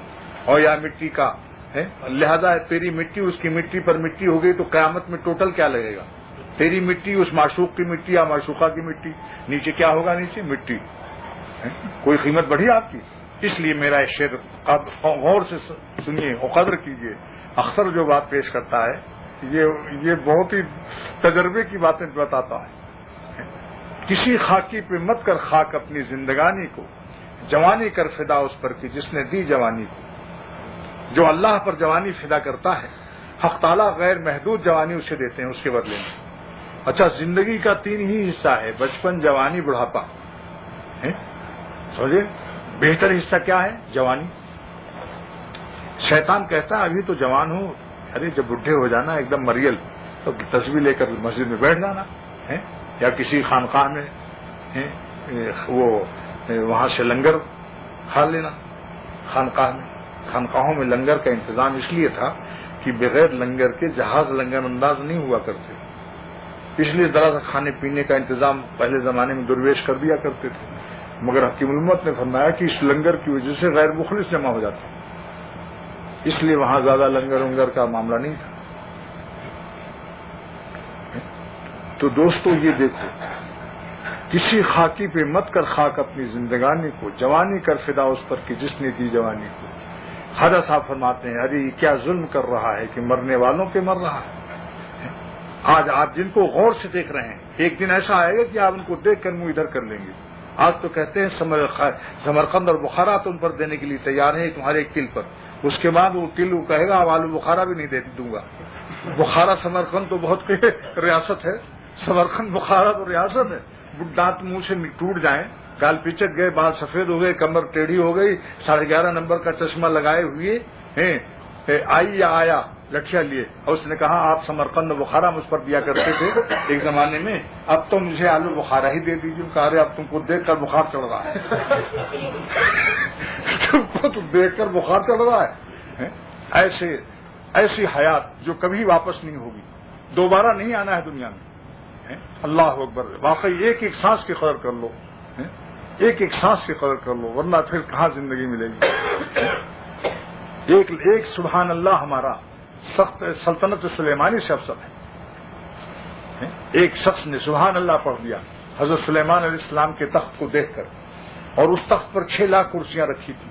اور یا مٹی کا ہے. لہذا تیری مٹی اس کی مٹی پر مٹی ہو گئی تو قیامت میں ٹوٹل کیا لگے گا؟ تیری مٹی اس معشوق کی مٹی یا معشوقہ کی مٹی، نیچے کیا ہوگا؟ نیچے مٹی. کوئی قیمت بڑھی آپ کی؟ اس لیے میرا شعر غور سے سنیے اور قدر کیجیے. اکثر جو بات پیش کرتا ہے یہ بہت ہی تجربے کی باتیں بتاتا ہے. کسی خاکی پہ مت کر خاک اپنی زندگانی کو، جوانی کر فدا اس پر کہ جس نے دی جوانی کو. جو اللہ پر جوانی فدا کرتا ہے حق تعالیٰ غیر محدود جوانی اسے دیتے ہیں اس کے بدلے میں. اچھا، زندگی کا 3 ہی حصہ ہے، بچپن، جوانی، بڑھاپا. سمجھے؟ بہتر حصہ کیا ہے؟ جوانی. شیطان کہتا ہے ابھی تو جوان ہوں، ارے جب بڈھے ہو جانا ایک دم مریل تو تسبیح لے کر مسجد میں بیٹھ جانا ہے، یا کسی خانقاہ میں وہ وہاں سے لنگر کھا لینا. خانقاہوں میں لنگر کا انتظام اس لیے تھا کہ بغیر لنگر کے جہاز لنگر انداز نہیں ہوا کرتے، اس لیے ذرا سا کھانے پینے کا انتظام پہلے زمانے میں درویش کر دیا کرتے تھے. مگر حکیم الامت نے فرمایا کہ اس لنگر کی وجہ سے غیر مخلص جمع ہو جاتے، اس لیے وہاں زیادہ لنگر ونگر کا معاملہ نہیں تھا. تو دوستو یہ دیکھو، کسی خاکی پہ مت کر خاک اپنی زندگانی کو، جوانی کر فدا اس پر کہ جس نے دی جوانی کو. خواجہ صاحب فرماتے ہیں ارے کیا ظلم کر رہا ہے کہ مرنے والوں پہ مر رہا ہے. آج آپ جن کو غور سے دیکھ رہے ہیں ایک دن ایسا آئے گا کہ آپ ان کو دیکھ کر منہ ادھر کر لیں گے. آج تو کہتے ہیں سمرقند اور بخارا تم پر دینے کے لیے تیار ہے تمہارے ایک تل پر، اس کے بعد وہ تل وہ کہے گا اب آلو بخارا بھی نہیں دوں گا. بخارا سمرقند تو بہت ریاست ہے، سمرقند بخارا تو ریاست ہے. دانت منہ سے ٹوٹ جائیں، گال پچک گئے، بال سفید ہو گئے، کمر ٹیڑھی ہو گئی، 11.5 نمبر کا چشمہ لگائے ہوئے ہیں، آئی یا آیا لٹھیا لیے، اور اس نے کہا آپ سمرقند بخارا مجھ پر دیا کرتے تھے ایک زمانے میں، اب تو مجھے آلو بخارا ہی دے دیجیے. کہا رہے اب تم کو دیکھ کر بخار چڑھ رہا ہے تم کو تو دیکھ کر بخار چڑھ رہا ہے. ایسی حیات جو کبھی واپس نہیں ہوگی، دوبارہ نہیں آنا ہے دنیا میں. اللہ اکبر. واقعی ایک ایک سانس کی قدر کر لو، ایک ایک سانس کی قدر کر لو، ورنہ پھر کہاں زندگی ملے گی. ایک سبحان اللہ ہمارا سخت سلطنت سلیمانی سے افسر ہے. ایک شخص نے سبحان اللہ پڑھ دیا حضرت سلیمان علیہ السلام کے تخت کو دیکھ کر، اور اس تخت پر 6 لاکھ کرسیاں رکھی تھی.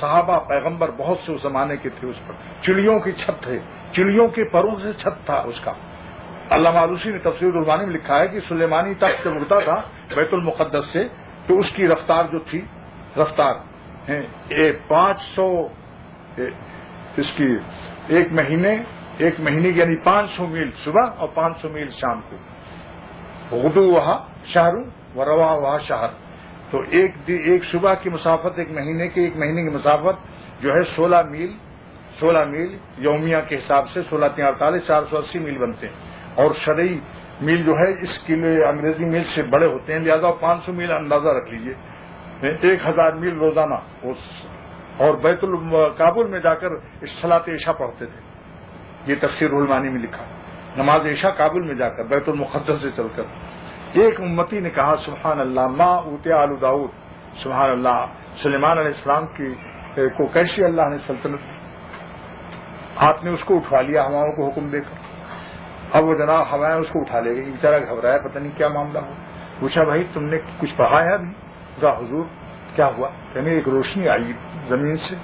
صحابہ پیغمبر بہت سے اس زمانے کے تھے. اس پر چڑیوں کی چھت تھے, چڑیوں کے پروں سے چھت تھا اس کا. علامہ آلوسی نے تفسیر الرحمانی میں لکھا ہے کہ سلیمانی تخت جب اڑتا تھا بیت المقدس سے تو اس کی رفتار جو تھی, رفتار 500 اس کی ایک مہینے کی یعنی 500 میل صبح اور 500 میل شام کو. غدو وہاں شہر و روا وہاں شہر, تو ایک صبح کی مسافت ایک مہینے کی مسافت جو ہے 16 میل یومیہ کے حساب سے 16×3=48 480 میل بنتے ہیں. اور شرعی میل جو ہے اس کے لیے انگریزی میل سے بڑے ہوتے ہیں, لہذا 500 میل اندازہ رکھ لیجئے, 1000 میل روزانہ. اور بیت کابل میں جا کر صلاۃ عشاء پڑھتے تھے. یہ تفسیر الرحمانی میں لکھا, نماز عشاء کابل میں جا کر بیت المقدس سے چل کر. ایک امتی نے کہا سبحان اللہ ما اوتی آل داؤد, سبحان اللہ, سلیمان علیہ السلام کو کیسی اللہ نے سلطنت دی. آپ نے اس کو اٹھوا لیا ہواؤں کو حکم دے کر. اب وہ جناب ہوائیں اس کو اٹھا لے گئی, بیچارہ گھبرایا, پتہ نہیں کیا معاملہ ہو. پوچھا بھائی تم نے کچھ پڑھا ہے ابھی؟ کہا حضور کیا ہوا؟ یعنی ایک روشنی آئی زمین سے.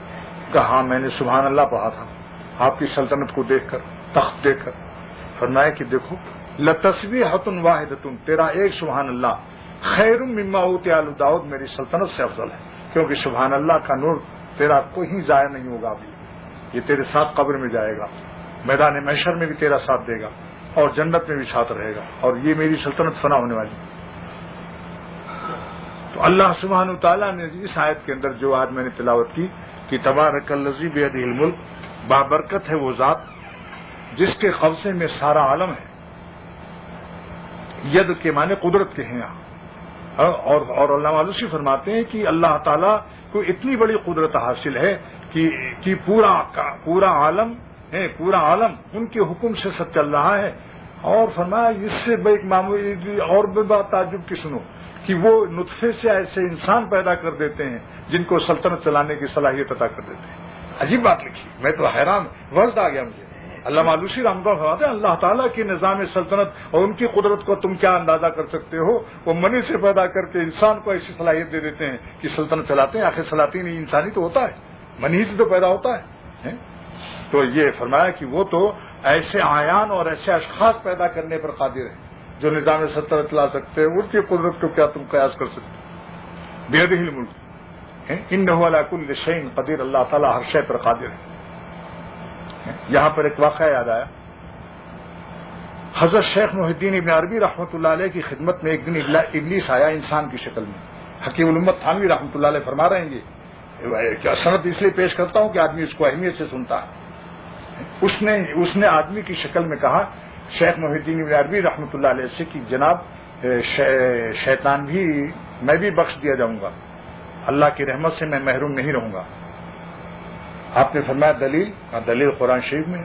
کہا ہاں میں نے سبحان اللہ پڑھا تھا آپ کی سلطنت کو دیکھ کر, تخت دیکھ کر. فرمایا کہ دیکھو لتسبیحۃ واحدۃ, تیرا ایک سبحان اللہ خیر مما اوتی آل داؤد, میری سلطنت سے افضل ہے, کیونکہ سبحان اللہ کا نور تیرا کوئی ضائع نہیں ہوگا. ابھی یہ تیرے ساتھ قبر میں جائے گا, میدان محشر میں بھی تیرا ساتھ دے گا, اور جنت میں بھی ساتھ رہے گا, اور یہ میری سلطنت فنا ہونے والی. تو اللہ سبحانہ تعالیٰ نے اس آیت کے اندر جو آج میں نے تلاوت کی کہ تبارک الذی بیدہ الملک, بابرکت ہے وہ ذات جس کے قبضے میں سارا عالم ہے. ید کے معنی قدرت کے ہیں یہاں. اور علامہ آلوسی فرماتے ہیں کہ اللہ تعالیٰ کو اتنی بڑی قدرت حاصل ہے کہ پورا عالم ان کے حکم سے سب چل رہا ہے. اور فرمایا اس سے ایک معمولی اور بھی بات تعجب کی سنو کہ وہ نطفے سے ایسے انسان پیدا کر دیتے ہیں جن کو سلطنت چلانے کی صلاحیت عطا کر دیتے ہیں. عجیب بات لکھی, میں تو حیران, وجد آ گیا مجھے. علامہ آلوسی رحمۃ اللہ فرماتے ہیں اللہ تعالیٰ کی نظام سلطنت اور ان کی قدرت کو تم کیا اندازہ کر سکتے ہو. وہ منی سے پیدا کر کے انسان کو ایسی صلاحیت دے دیتے ہیں کہ سلطنت چلاتے ہیں. آخر سلاطین انسانی تو ہوتا ہے, منی سے تو پیدا ہوتا ہے. تو یہ فرمایا کہ وہ تو ایسے اعیان اور ایسے اشخاص پیدا کرنے پر قادر ہیں جو نظام سلطنت لا سکتے ہیں. ان کی قدرت کو کیا تم قیاس کر سکتے. بیدہ الملک انہ علی کل شیء قدیر, اللہ تعالیٰ ہر شے پر قادر ہے. یہاں پر ایک واقعہ یاد آیا. حضرت شیخ محی الدین ابن عربی رحمۃ اللہ علیہ کی خدمت میں ایک دن ابلیس آیا انسان کی شکل میں. حکیم الامت تھانوی رحمۃ اللہ علیہ فرما رہے ہیں یہ سند اس لیے پیش کرتا ہوں کہ آدمی اس کو اہمیت سے سنتا ہے. اس نے آدمی کی شکل میں کہا شیخ محی الدین ابن عربی رحمۃ اللہ علیہ سے کہ جناب شیطان بھی میں بھی بخش دیا جاؤں گا, اللہ کی رحمت سے میں محروم نہیں رہوں گا. آپ نے فرمایا دلیل قرآن شریف میں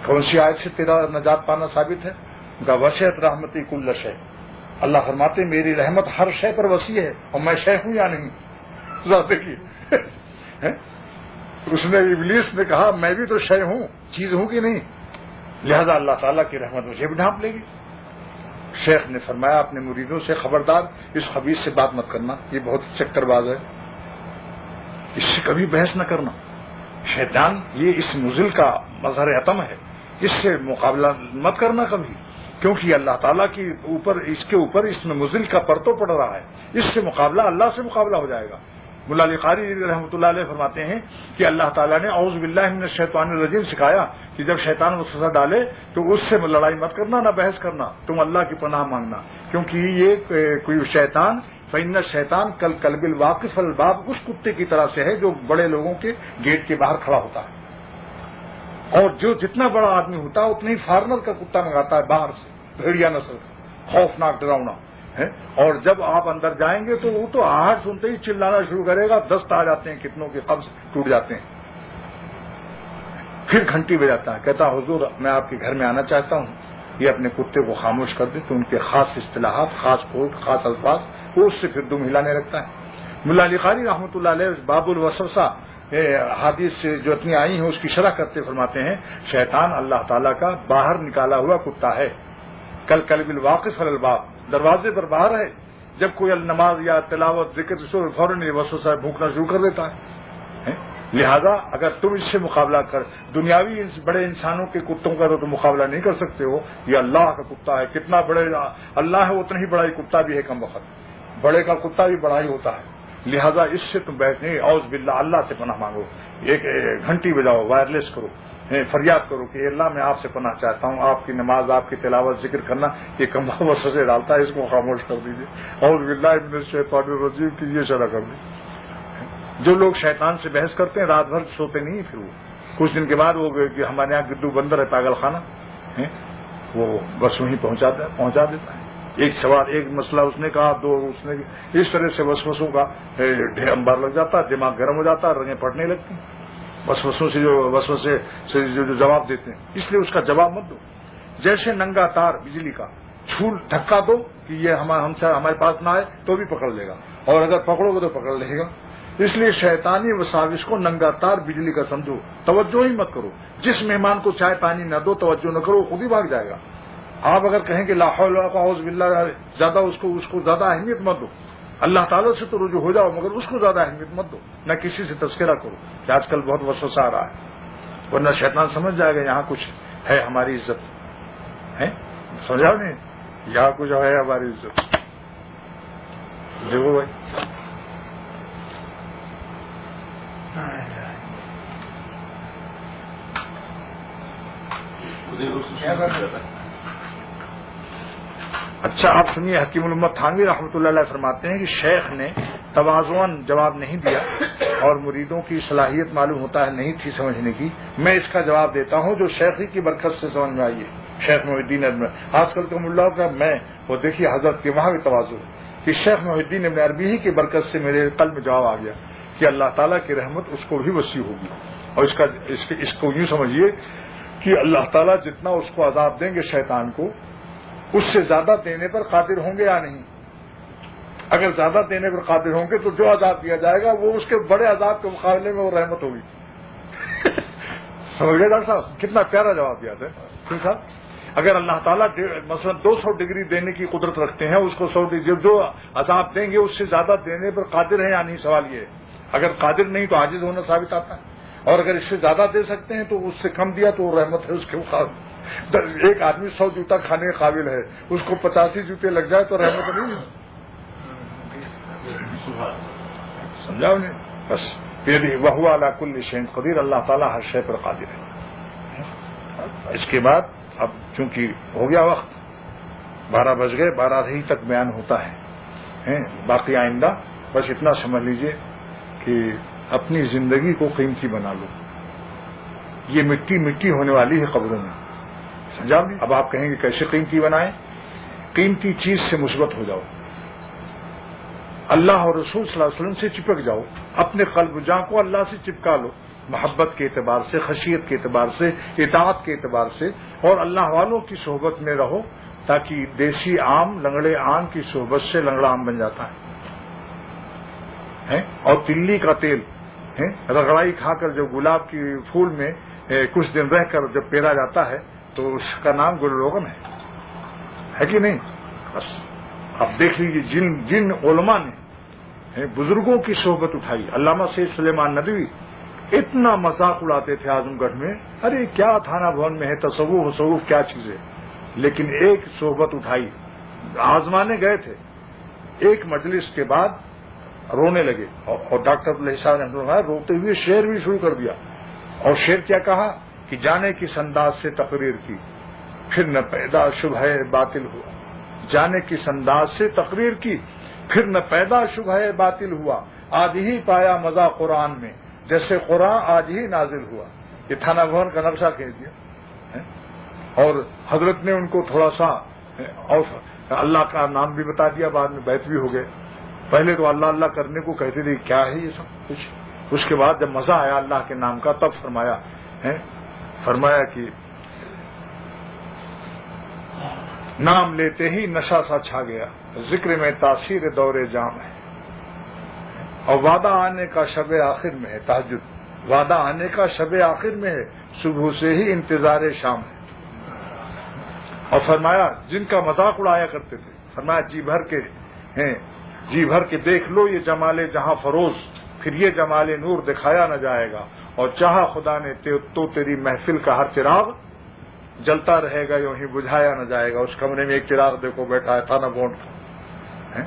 کون سی آیت سے تیرا نجات پانا ثابت ہے؟ وسعت رحمتی کل شے, اللہ فرماتے میری رحمت ہر شے پر وسیع ہے, اور میں شے ہوں یا نہیں. اس نے ابلیس نے کہا میں بھی تو شے ہوں, چیز ہوں کہ نہیں, لہذا اللہ تعالیٰ کی رحمت مجھے بھی ڈھانپ لے گی. شیخ نے فرمایا اپنے مریدوں سے خبردار اس خبیث سے بات مت کرنا, یہ بہت چکر باز ہے, اس سے کبھی بحث نہ کرنا. شیطان یہ اس نزل کا مظہر عتم ہے, اس سے مقابلہ مت کرنا کبھی, کیونکہ اللہ تعالیٰ کی اوپر اس میں نزل کا پرتو پڑ رہا ہے. اس سے مقابلہ اللہ سے مقابلہ ہو جائے گا. ملا علی قاری رحمۃ اللہ علیہ فرماتے ہیں کہ اللہ تعالیٰ نے اعوذ باللہ من الشیطان الرجیم سکھایا کہ جب شیطان وسوسہ ڈالے تو اس سے لڑائی مت کرنا, نہ بحث کرنا, تم اللہ کی پناہ مانگنا, کیونکہ یہ کوئی شیطان فإن الشیطان کل کلب الواقف الباب, اس کتے کی طرح سے ہے جو بڑے لوگوں کے گیٹ کے باہر کھڑا ہوتا ہے, اور جو جتنا بڑا آدمی ہوتا ہے اتنا ہی فارنر کا کتا منگاتا ہے باہر سے, بھیڑیا نسل کا, خوفناک ڈراؤنا ہے. اور جب آپ اندر جائیں گے تو وہ تو آہٹ سنتے ہی چلانا شروع کرے گا, دست آ جاتے ہیں, کتنوں کے قبض ٹوٹ جاتے ہیں. پھر گھنٹی بجاتا ہے, کہتا حضور میں آپ کے گھر میں آنا چاہتا ہوں, یہ اپنے کتے کو خاموش کر دے. تو ان کے خاص اصطلاحات, خاص کوڈ, خاص الفاظ, وہ اس سے پھر دم ہلانے لگتا ہے. ملا علی قاری رحمۃ اللہ علیہ باب الوسوسہ حدیث سے جو اتنی آئی ہیں اس کی شرح کرتے فرماتے ہیں شیطان اللہ تعالیٰ کا باہر نکالا ہوا کتا ہے, کل کلب الواقف الباب, دروازے پر باہر ہے. جب کوئی نماز یا تلاوت ذکر فوراً وسوسہ بھونکنا شروع کر دیتا ہے. لہذا اگر تم اس سے مقابلہ کر دنیاوی بڑے انسانوں کے کتوں کا تو تم مقابلہ نہیں کر سکتے ہو. یہ اللہ کا کتا ہے, کتنا بڑے اللہ ہے اتنا ہی بڑا ہی کتا بھی ہے, کم وقت بڑے کا کتا بھی بڑا ہی ہوتا ہے. لہذا اس سے تم بیٹھ نہیں, اعوذ باللہ, اللہ سے پناہ مانگو, ایک گھنٹی بجاؤ, وائرلیس کرو, فریاد کرو کہ اللہ میں آپ سے پناہ چاہتا ہوں, آپ کی نماز, آپ کی تلاوت, ذکر کرنا یہ کم وسوسے ڈالتا ہے, اس کو خاموش کر دیجیے. اعوذ باللہ من الشیطان الرجیم کی یہ شرح کر دی. جو لوگ شیطان سے بحث کرتے ہیں رات بھر سوتے نہیں, پھر وہ کچھ دن کے بعد وہ ہمارے یہاں گدو بندر ہے پاگل خانہ, وہ بس وہیں پہنچا دیتا ہے. ایک سوال, ایک مسئلہ اس نے کہا, دو اس نے, اس طرح سے وسوسوں کا انبار لگ جاتا ہے, دماغ گرم ہو جاتا ہے, رنگیں پڑنے لگتی ہیں وسوسوں سے, جو وسوسے سے جو جواب دیتے ہیں. اس لیے اس کا جواب مت دو. جیسے ننگا تار بجلی کا دھکا دو کہ یہ ہمارے پاس نہ آئے تو بھی پکڑ لے گا, اور اگر پکڑو گے تو پکڑ لے گا. اس لیے شیطانی وساوس کو ننگا تار بجلی کا سمجھو, توجہ ہی مت کرو. جس مہمان کو چائے پانی نہ دو, توجہ نہ کرو, خود ہی بھاگ جائے گا. آپ اگر کہیں کہ لا حول ولا قوت اعوذ باللہ, زیادہ اس کو زیادہ اہمیت مت دو. اللہ تعالیٰ سے تو رجوع ہو جاؤ, مگر اس کو زیادہ اہمیت مت دو. نہ کسی سے تذکرہ کرو کہ آج کل بہت وسوسہ آ رہا ہے, ورنہ شیطان سمجھ جائے گا یہاں کچھ ہے ہماری عزت ہے. سمجھا نہیں, یہاں کچھ ہے ہماری عزت. دیکھو بھائی, اچھا آپ سنیے, حکیم الامت تھانوی رحمۃ اللہ علیہ فرماتے ہیں کہ شیخ نے تواضعاً جواب نہیں دیا اور مریدوں کی صلاحیت معلوم ہوتا ہے نہیں تھی سمجھنے کی. میں اس کا جواب دیتا ہوں جو شیخی کی برکت سے سمجھ میں آئی ہے. شیخ محی الدین ابن, آج کل کا ملا کا میں وہ دیکھیے حضرت کے وہاں بھی تواضع ہے کہ شیخ محی الدین ابن عربی ہی کی برکت سے میرے قلب میں جواب آ گیا کہ اللہ تعالیٰ کی رحمت اس کو بھی وسیع ہوگی. اور اس کو یوں سمجھیے کہ اللہ تعالیٰ جتنا اس کو عذاب دیں گے شیطان کو, اس سے زیادہ دینے پر قادر ہوں گے یا نہیں. اگر زیادہ دینے پر قادر ہوں گے تو جو عذاب دیا جائے گا وہ اس کے بڑے عذاب کے مقابلے میں وہ رحمت ہوگی. سمجھ گئے ڈاکٹر صاحب, کتنا پیارا جواب دیا تھا. ٹھیک صاحب, اگر اللہ تعالیٰ مثلا 200 ڈگری دینے کی قدرت رکھتے ہیں, اس کو 100 ڈگری جو عذاب دیں گے اس سے زیادہ دینے پر قادر ہے یا نہیں, سوال یہ ہے. اگر قادر نہیں تو عاجز ہونا ثابت آتا ہے, اور اگر اس سے زیادہ دے سکتے ہیں تو اس سے کم دیا تو رحمت ہے اس کے مقابلے. ایک آدمی 100 جوتا کھانے کے قابل ہے, اس کو 85 جوتے لگ جائے تو رحمت نہیں ہے. سمجھاؤ نہیں, بس وہو علی کل شیء قدیر, اللہ تعالیٰ ہر شے پر قادر ہے. اس کے بعد اب چونکہ ہو گیا وقت, 12 بج گئے, 12 ہی تک بیان ہوتا ہے. باقی آئندہ بس اتنا سمجھ لیجئے کہ اپنی زندگی کو قیمتی بنا لو. یہ مٹی ہونے والی ہے قبروں میں, سمجھا نہیں. اب آپ کہیں گے کیسے قیمتی بنائیں؟ قیمتی چیز سے مثبت ہو جاؤ, اللہ اور رسول صلی اللہ علیہ وسلم سے چپک جاؤ, اپنے قلب و جاں کو اللہ سے چپکا لو, محبت کے اعتبار سے, خشیت کے اعتبار سے, اطاعت کے اعتبار سے, اور اللہ والوں کی صحبت میں رہو, تاکہ دیسی آم لنگڑے آم کی صحبت سے لنگڑا آم بن جاتا ہے. اور تلی کا تیل رگڑائی کھا کر جو گلاب کی پھول میں کچھ دن رہ کر جب پیرا جاتا ہے تو اس کا نام گل روغن ہے کہ نہیں. بس اب دیکھ لیجیے جن علماء نے بزرگوں کی صحبت اٹھائی. علامہ سید سلیمان ندوی اتنا مذاق اڑاتے تھے اعظم گڑھ میں, ارے کیا تھانہ بھون میں ہے تصوف کیا چیز ہے, لیکن ایک صحبت اٹھائی, آزمانے گئے تھے, ایک مجلس کے بعد رونے لگے, اور ڈاکٹر عبداللہ صاحب نے روتے ہوئے شعر بھی شروع کر دیا. اور شعر کیا کہا کہ جانے کس انداز سے تقریر کی پھر نہ پیدا شبہ باطل ہوا, جانے کس انداز سے تقریر کی پھر نہ پیدا شبہ باطل ہوا, آج ہی پایا مزہ قرآن میں جیسے قرآن آج ہی نازل ہوا. یہ تھانہ بھون کا نقشہ کہہ دیا. اور حضرت نے ان کو تھوڑا سا اور اللہ کا نام بھی بتا دیا, بعد میں بیعت بھی ہو گئے. پہلے تو اللہ اللہ کرنے کو کہتے تھے کیا ہے یہ سب کچھ. اس کے بعد جب مزہ آیا اللہ کے نام کا تب فرمایا کہ نام لیتے ہی نشہ سا چھا گیا, ذکر میں تاثیر دور جام ہے, اور وعدہ آنے کا شب آخر میں ہے تہجد, وعدہ آنے کا شب آخر میں ہے, صبح سے ہی انتظار شام ہے. اور فرمایا جن کا مذاق اڑایا کرتے تھے, فرمایا جی بھر کے دیکھ لو یہ جمال جہاں فروز, پھر یہ جمال نور دکھایا نہ جائے گا، اور چاہا خدا نے تو تیری محفل کا ہر چراغ جلتا رہے گا، یوں ہی بجھایا نہ جائے گا۔ اس کمرے میں ایک چراغ دیکھو بیٹھا ہے تھانہ بونڈ کا،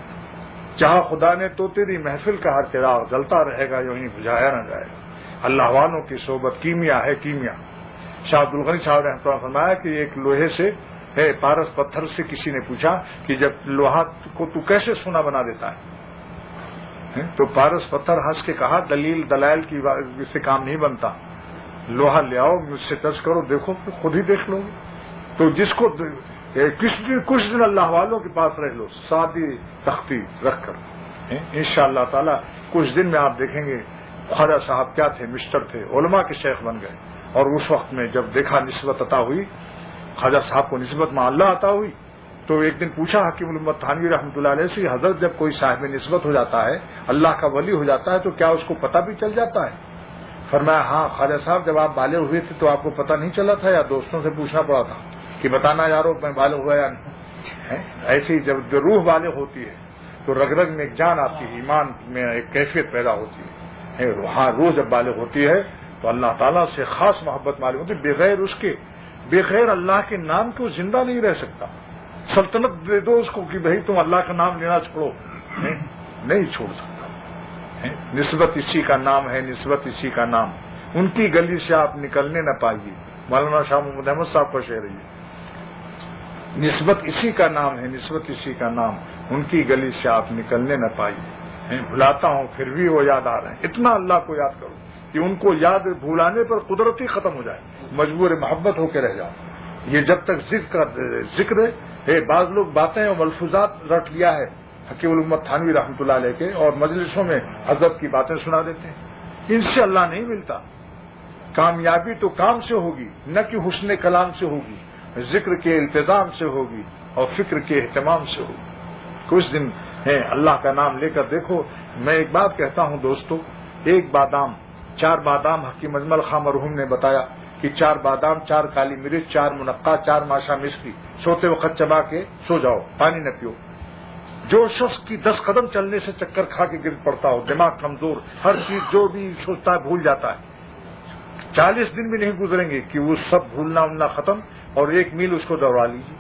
چاہا خدا نے تو تیری محفل کا ہر چراغ جلتا رہے گا، یوں ہی بجھایا نہ جائے گا۔ اللہ والوں کی صحبت کیمیا ہے، کیمیا۔ شاہ عبد الغنی صاحب رحمۃ اللہ فرمایا کہ ایک لوہے سے پارس پتھر سے کسی نے پوچھا کہ جب لوہا کو تو کیسے سونا بنا دیتا ہے، تو پارس پتھر ہنس کے کہا دلائل کی سے کام نہیں بنتا، لوہا لے آؤ مجھ سے ٹچ کرو، دیکھو خود ہی دیکھ لو۔ تو جس کو کچھ دن اللہ والوں کے پاس رہ لو، سادی تختی رکھ کر، انشاءاللہ تعالی کچھ دن میں آپ دیکھیں گے خواجہ صاحب کیا تھے، مسٹر تھے، علماء کے شیخ بن گئے۔ اور اس وقت میں جب دیکھا نسبت عطا ہوئی، خواجہ صاحب کو نسبت مع اللہ عطا ہوئی، تو ایک دن پوچھا حکیم الامت تھانوی رحمۃ اللہ علیہ سے، حضرت جب کوئی صاحب نسبت ہو جاتا ہے، اللہ کا ولی ہو جاتا ہے، تو کیا اس کو پتہ بھی چل جاتا ہے؟ فرمایا ہاں خواجہ صاحب جب آپ بالغ ہوئے تھے تو آپ کو پتہ نہیں چلا تھا، یا دوستوں سے پوچھنا پڑا تھا کہ بتانا یارو میں بالغ ہوا یا نہیں؟ ایسی ہی جب روح بالغ ہوتی ہے تو رگ رگ میں ایک جان آتی ہے، ایمان میں ایک کیفیت پیدا ہوتی ہے۔ ہاں روح جب بالغ ہوتی ہے تو اللہ تعالیٰ سے خاص محبت معلوم ہوتی ہے، بغیر اس کے، بغیر اللہ کے نام کو زندہ نہیں رہ سکتا۔ سلطنت دے دو اس کو کہ بھائی تم اللہ کا نام لینا چھوڑو، نہیں چھوڑ سکتا۔ نسبت اسی کا نام ہے، نسبت اسی کا نام، ان کی گلی سے آپ نکلنے نہ پائیے۔ مولانا شاہ محمد احمد صاحب کا شعر ہے، نسبت اسی کا نام ہے، نسبت اسی کا نام، ان کی گلی سے آپ نکلنے نہ پائیے۔ بھلاتا ہوں پھر بھی وہ یاد آ رہے ہیں، اتنا اللہ کو یاد کرو کہ ان کو یاد بھولانے پر قدرتی ختم ہو جائے، مجبور محبت ہو کے رہ جاؤ۔ یہ جب تک ذکر ہے، بعض لوگ باتیں اور ملفوظات رٹ لیا ہے حکیم الامت تھانوی رحمۃ اللہ علیہ کے، اور مجلسوں میں حضرت کی باتیں سنا دیتے ہیں، ان سے اللہ نہیں ملتا۔ کامیابی تو کام سے ہوگی، نہ کہ حسن کلام سے ہوگی، ذکر کے التزام سے ہوگی اور فکر کے اہتمام سے ہوگی۔ کچھ دن ہے اللہ کا نام لے کر دیکھو۔ میں ایک بات کہتا ہوں دوستو، ایک بادام، 4 بادام حکیم اجمل خان مرحوم نے بتایا کہ 4 بادام، 4 کالی مرچ، 4 منقع، 4 ماشا مشکی، سوتے وقت چبا کے سو جاؤ، پانی نہ پیو۔ جو شخص کی 10 قدم چلنے سے چکر کھا کے گر پڑتا ہو، دماغ کمزور، ہر چیز جو بھی سوچتا ہے بھول جاتا ہے، 40 دن بھی نہیں گزریں گے کہ وہ سب بھولنا امنا ختم، اور 1 میل اس کو دوڑا لیجیے،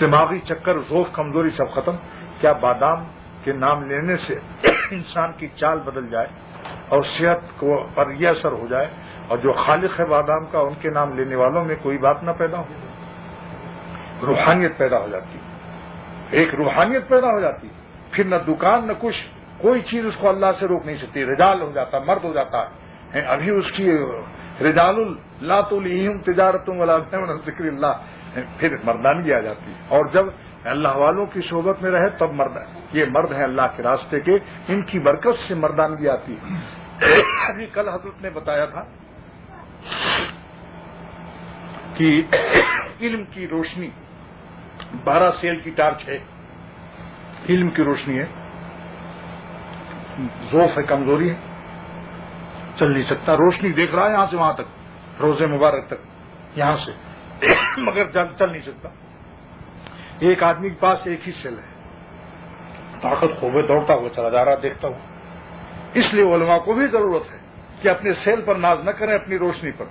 دماغی چکر، ذوف، کمزوری سب ختم۔ کیا بادام کے نام لینے سے انسان کی چال بدل جائے اور صحت کو پر یہ اثر ہو جائے، اور جو خالق ہے بادام کا، ان کے نام لینے والوں میں کوئی بات نہ پیدا ہو؟ روحانیت پیدا ہو جاتی، ایک روحانیت پیدا ہو جاتی، پھر نہ دکان نہ کچھ، کوئی چیز اس کو اللہ سے روک نہیں سکتی، رجال ہو جاتا، مرد ہو جاتا ہے۔ ابھی اس کی رجال لا تلہیہم تجارت ولا بیع عن ذکر اللہ، پھر مردانگی آ جاتی، اور جب اللہ والوں کی صحبت میں رہے تب مرد ہے، یہ مرد ہیں اللہ کے راستے کے، ان کی برکت سے مردانگی آتی ہے۔ ابھی کل حضرت نے بتایا تھا کہ علم کی روشنی 12 سیل کی ٹارچ ہے، علم کی روشنی ہے، ذوف ہے، کمزوری ہے، چل نہیں سکتا، روشنی دیکھ رہا ہے یہاں سے وہاں تک، روزے مبارک تک یہاں سے، مگر چل نہیں سکتا۔ ایک آدمی کے پاس ایک ہی سیل ہے، طاقت خوب ہے، دوڑتا ہوا چلا جا رہا دیکھتا ہوا۔ اس لیے علماء کو بھی ضرورت ہے کہ اپنے سیل پر ناز نہ کریں، اپنی روشنی پر،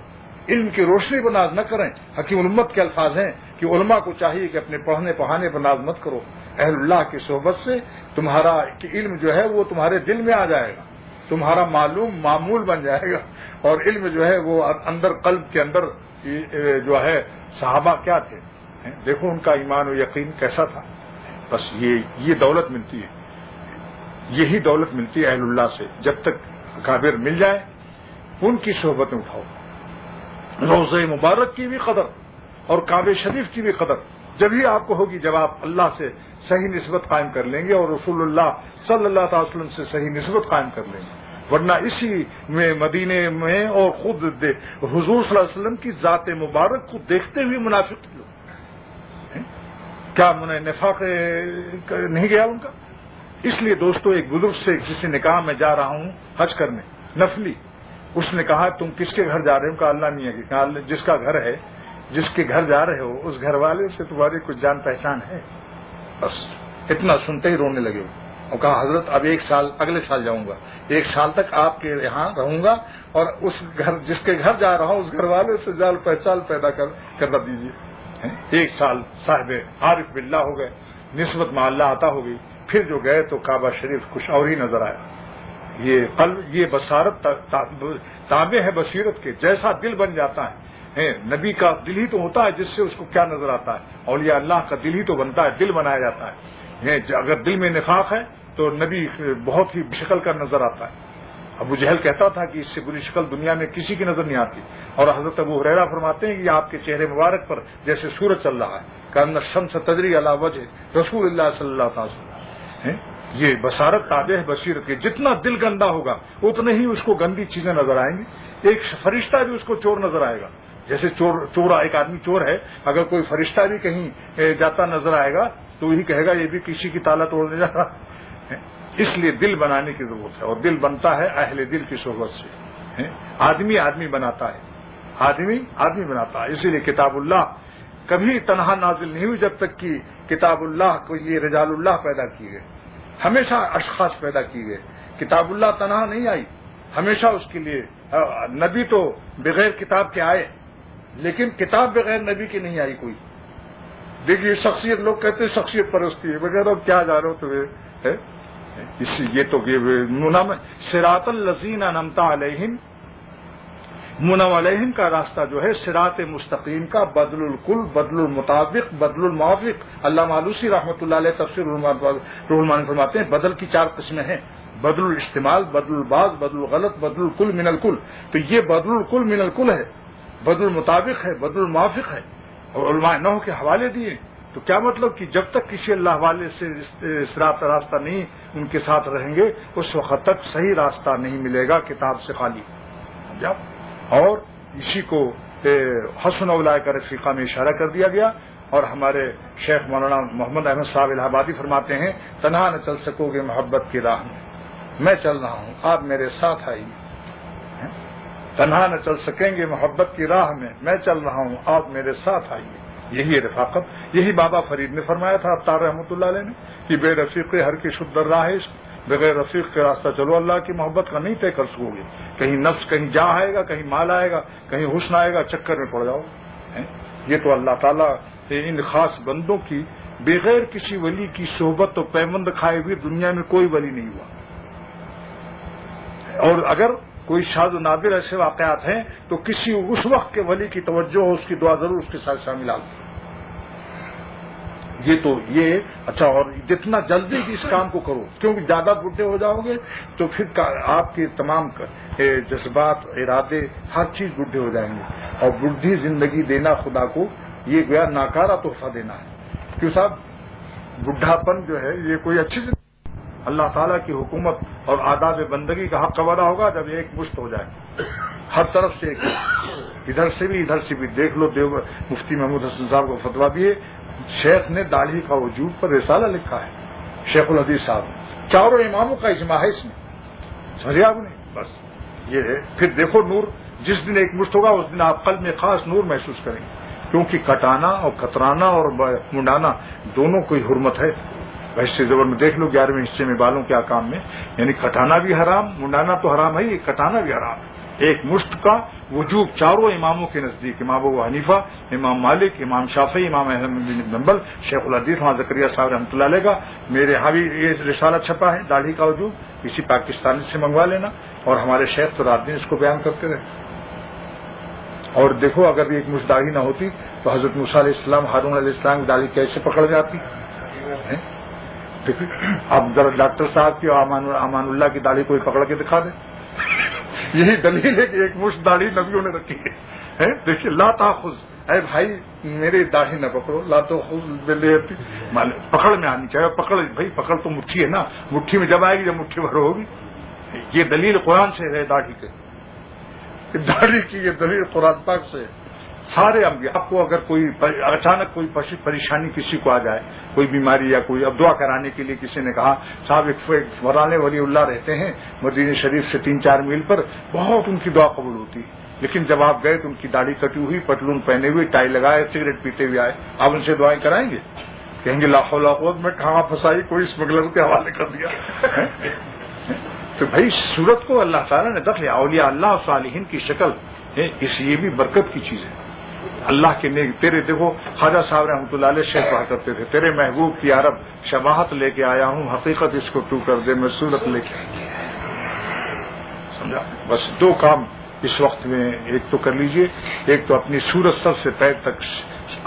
علم کی روشنی پر ناز نہ کریں۔ حکیم الامت کے الفاظ ہیں کہ علماء کو چاہیے کہ اپنے پڑھنے پڑھانے پر ناز مت کرو، اہل اللہ کی صحبت سے تمہارا علم جو ہے وہ تمہارے دل میں آ جائے گا، تمہارا معلوم معمول بن جائے گا، اور علم جو ہے وہ اندر قلب کے اندر جو ہے صحابہ کیا تھے، دیکھو ان کا ایمان و یقین کیسا تھا۔ بس یہ دولت ملتی ہے، یہی دولت ملتی ہے اہل اللہ سے، جب تک اکابر مل جائے ان کی صحبت میں اٹھاؤ، روزہ مبارک کی بھی قدر اور کعبہ شریف کی بھی قدر جبھی آپ کو ہوگی جب آپ اللہ سے صحیح نسبت قائم کر لیں گے اور رسول اللہ صلی اللہ تعالی وسلم سے صحیح نسبت قائم کر لیں گے، ورنہ اسی میں مدینے میں اور خود حضور صلی اللہ علیہ وسلم کی ذات مبارک کو دیکھتے ہوئے منافق لوگ، کیا نفاق نہیں گیا ان کا؟ اس لیے دوستو، ایک بزرگ سے جس نے کہا میں جا رہا ہوں حج کرنے نفلی، اس نے کہا تم کس کے گھر جا رہے ہو؟ کہا اللہ میاں کے۔ کہا جس کا گھر ہے، جس کے گھر جا رہے ہو اس گھر والے سے تمہاری کچھ جان پہچان ہے؟ بس اتنا سنتے ہی رونے لگے، اور کہا حضرت اب ایک سال اگلے سال جاؤں گا، 1 سال تک آپ کے یہاں رہوں گا، اور اس گھر جس کے گھر جا رہا ہوں اس گھر والے سے جال پہچان پیدا کرنا دیجیے۔ 1 سال صاحب عارف باللہ ہو گئے، نسبت مع اللہ عطا ہو گئی۔ پھر جو گئے تو کعبہ شریف کچھ اور ہی نظر آیا۔ یہ قلب، یہ بصارت تابع ہے بصیرت کے، جیسا دل بن جاتا ہے۔ نبی کا دل ہی تو ہوتا ہے جس سے اس کو کیا نظر آتا ہے، اولیاء اللہ کا دل ہی تو بنتا ہے، دل بنایا جاتا ہے۔ اگر دل میں نفاق ہے تو نبی بہت ہی شکل کا نظر آتا ہے۔ ابو جہل کہتا تھا کہ اس سے بری شکل دنیا میں کسی کی نظر نہیں آتی، اور حضرت ابو ہریرہ فرماتے ہیں کہ آپ کے چہرے مبارک پر جیسے سورج چل رہا ہے، کأن الشمس تجری علی وجہ رسول اللہ صلی اللہ علیہ وسلم۔ یہ بصارت تابع ہے بصیرت کے، جتنا دل گندا ہوگا اتنے ہی اس کو گندی چیزیں نظر آئیں گی۔ ایک فرشتہ بھی اس کو چور نظر آئے گا، جیسے چور ایک آدمی چور ہے، اگر کوئی فرشتہ بھی کہیں جاتا نظر آئے گا تو یہی کہے گا یہ بھی کسی کی تالا توڑنے جا رہا ہے۔ اس لیے دل بنانے کی ضرورت ہے، اور دل بنتا ہے اہل دل کی صحبت سے۔ آدمی بناتا ہے، آدمی بناتا ہے۔ اسی لیے کتاب اللہ کبھی تنہا نازل نہیں ہوئی جب تک کہ کتاب اللہ کو یہ رجال اللہ پیدا کیے گئے، ہمیشہ اشخاص پیدا کیے گئے۔ کتاب اللہ تنہا نہیں آئی، ہمیشہ اس کے لیے نبی تو بغیر کتاب کے آئے، لیکن کتاب بغیر نبی کی نہیں آئی کوئی۔ دیکھیے شخصیت، لوگ کہتے ہیں شخصیت پرستی ہے، بغیر اب کیا جا رہے ہو تمہیں، یہ تو صراط الذین انعمت علیہم، منعم علیہم کا راستہ جو ہے صراط مستقیم کا، بدل الکل، بدل المطابق، بدل الموافق۔ علامہ آلوسی رحمۃ اللہ علیہ تفسیر روح المعانی فرماتے ہیں بدل کی 4 قسمیں ہیں، بدل الاستعمال، بدل الباز، بدل الغلط، بدل الکل من الکل۔ تو یہ بدل الکل من الکل ہے، بدل المطابق ہے، بدل الموافق ہے، اور علماء نحو کے حوالے دیے۔ تو کیا مطلب کہ جب تک کسی اللہ والے سے صراط راستہ نہیں ان کے ساتھ رہیں گے اس وقت تک صحیح راستہ نہیں ملے گا کتاب سے خالی۔ اور اسی کو حسن اولئک رفیقہ میں اشارہ کر دیا گیا، اور ہمارے شیخ مولانا محمد احمد صاحب الہ آبادی فرماتے ہیں تنہا نہ چل سکو گے محبت کی راہ میں چل رہا ہوں آپ میرے ساتھ آئیے۔ تنہا نہ چل سکیں گے محبت کی راہ میں چل رہا ہوں آپ میرے ساتھ آئیے۔ یہی رفاقت، یہی بابا فرید نے فرمایا تھا ابطار رحمۃ اللہ علیہ نے کہ بے رفیق ہر کی شد در راہ عشق، بغیر رفیق کے راستہ چلو اللہ کی محبت کا نہیں طے کر سکو گے۔ کہیں نفس، کہیں جاہ آئے گا، کہیں مال آئے گا، کہیں حسن آئے گا، چکر میں پڑ جاؤ۔ یہ تو اللہ تعالیٰ ان خاص بندوں کی بغیر کسی ولی کی صحبت و پیمند کھائے ہوئے دنیا میں کوئی ولی نہیں ہوا۔ اور اگر کوئی شاذ و نادر ایسے واقعات ہیں تو کسی اس وقت کے ولی کی توجہ ہو، اس کی دعا ضرور اس کے ساتھ شامل آتی۔ یہ اچھا، اور جتنا جلدی اس کام کو کرو، کیونکہ زیادہ بڈھے ہو جاؤ گے تو پھر آپ کے تمام جذبات، ارادے، ہر چیز بڈھے ہو جائیں گے، اور بڈھی زندگی دینا خدا کو یہ گویا ناکارہ تحفہ دینا ہے۔ کیوں صاحب، بڈھاپن جو ہے یہ کوئی اچھی زندگی، اللہ تعالیٰ کی حکومت اور آداب بندگی کا حق ادا ہوگا جب ایک مشت ہو جائے، ہر طرف سے ایک، ادھر سے بھی دیکھ لو۔ مفتی محمود حسن صاحب کو فتویٰ دیے، شیخ نے داڑھی کا وجوب پر رسالہ لکھا ہے، شیخ الحدیث صاحب نے، 4 اماموں کا اجماع ہے اس میں، سمجھے آپ نے؟ بس یہ ہے۔ پھر دیکھو نور، جس دن ایک مشت ہوگا اس دن آپ قلب میں خاص نور محسوس کریں گے، کیونکہ کٹانا اور کترانا اور منڈانا دونوں کوئی حرمت ہے۔ ویسے زبر میں دیکھ لو 11ویں حصے میں بالوں کے احکام میں، یعنی کٹانا بھی حرام، منڈانا تو حرام ہے، یہ کٹانا بھی حرام ہے۔ ایک مشت کا وجوب 4 اماموں کے نزدیک، امام ابو حنیفہ، امام مالک، امام شافعی، امام احمد بن حنبل، شیخ الحدیث وہاں زکریا صاحب رحمۃ اللہ علیہ کا، میرے یہاں بھی یہ رسالہ چھپا ہے داڑھی کا وجوب، کسی پاکستانی سے منگوا لینا، اور ہمارے شیخ تو رات دن اس کو بیان کرتے رہے۔ اور دیکھو اگر ایک مشت داڑھی نہ ہوتی تو حضرت موسیٰ علیہ السلام، ہارون علیہ السلام کی داڑھی کیسے پکڑ جاتی؟ اب ذرا ڈاکٹر صاحب کی امان اللہ کی داڑھی کوئی پکڑ کے دکھا دے، یہی دلیل ہے کہ ایک مشت داڑھی نبیوں نے رکھی ہے۔ دیکھیے لا تاخذ، اے بھائی میری داڑھی نہ پکڑو، لا تاخذ پکڑ میں آنی چاہیے، پکڑ بھائی، پکڑ تو مٹھی ہے نا، مٹھی میں جب آئے گی جب مٹھی بھر ہوگی۔ یہ دلیل قرآن سے ہے داڑھی کی، یہ دلیل قرآن پاک سے۔ سارے انبیاء، آپ کو اگر کوئی اچانک کوئی پریشانی کسی کو آ جائے، کوئی بیماری یا کوئی، اب دعا کرانے کے لیے کسی نے کہا صاحب ایک فلانے ولی اللہ رہتے ہیں مدینہ شریف سے 3-4 میل پر، بہت ان کی دعا قبول ہوتی، لیکن جب آپ گئے تو ان کی داڑھی کٹی ہوئی، پتلون پہنے ہوئے، ٹائی لگائے، سگریٹ پیتے ہوئے آئے، آپ ان سے دعائیں کرائیں گے؟ کہیں گے لا حول ولا قوت میں کہاں پھنسائی، کوئی اسمگلر کے حوالے کر دیا. تو بھائی صورت کو اللہ تعالیٰ نے دخل اولیاء اللہ اور صالحین کی شکل ہے، اس یہ بھی برکت کی چیز ہے. اللہ کے نیک تیرے دیکھو خواجہ صاحب رحمۃ اللہ علیہ شعر پڑھا کرتے تھے، تیرے محبوب کی عرب شباہت لے کے آیا ہوں، حقیقت اس کو تو کر دے میں صورت لے کے سمجھا. بس دو کام اس وقت میں ایک تو کر لیجئے، ایک تو اپنی صورت سر سے پیر تک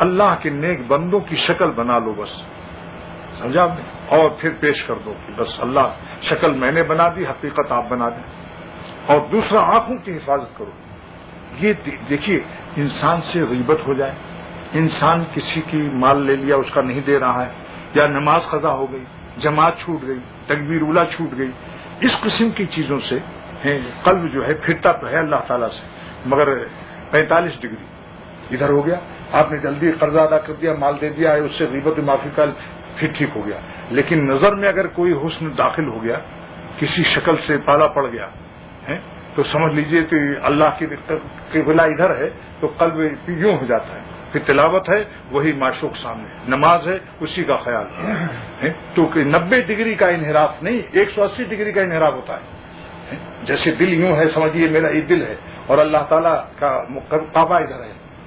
اللہ کے نیک بندوں کی شکل بنا لو بس، سمجھا آپ نے، اور پھر پیش کر دو کہ بس اللہ شکل میں نے بنا دی، حقیقت آپ بنا دیں. اور دوسرا آنکھوں کی حفاظت کرو. یہ دیکھیے انسان سے غیبت ہو جائے، انسان کسی کی مال لے لیا اس کا نہیں دے رہا ہے، یا نماز قضا ہو گئی، جماعت چھوٹ گئی، تکبیر اولیٰ چھوٹ گئی، اس قسم کی چیزوں سے قلب جو ہے پھرتا تو ہے اللہ تعالیٰ سے، مگر 45 ڈگری ادھر ہو گیا، آپ نے جلدی قرضہ ادا کر دیا، مال دے دیا ہے، اس سے غیبت و معافی کا پھر ٹھیک ہو گیا. لیکن نظر میں اگر کوئی حسن داخل ہو گیا، کسی شکل سے پالا پڑ گیا تو سمجھ لیجئے کہ اللہ کی بلا ادھر ہے تو قلب یوں ہو جاتا ہے. پھر تلاوت ہے وہی معشوق سامنے، نماز ہے اسی کا خیال ہے. تو 90 ڈگری کا انحراف نہیں، 180 ڈگری کا انحراف ہوتا ہے. جیسے دل یوں ہے سمجھیے میرا یہ دل ہے اور اللہ تعالیٰ کا کعبہ ادھر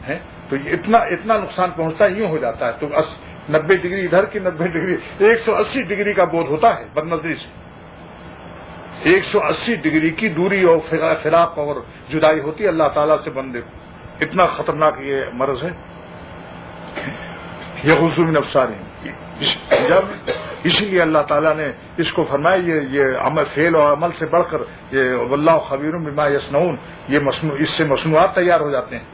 ہے، تو اتنا نقصان پہنچتا ہے، یوں ہو جاتا ہے. تو 90 ڈگری ادھر کی 90 ڈگری 180 ڈگری کا بودھ ہوتا ہے بد نظری سے. 180 ڈگری کی دوری اور فراق اور جدائی ہوتی ہے اللہ تعالیٰ سے بندے کو. اتنا خطرناک یہ مرض ہے. یغض من ابصارہم، اسی لیے اللہ تعالیٰ نے اس کو فرمایا یہ عمل فعل اور عمل سے بڑھ کر یہ واللہ خبیر بما یصنعون، یہ اس سے مصنوعات تیار ہو جاتے ہیں،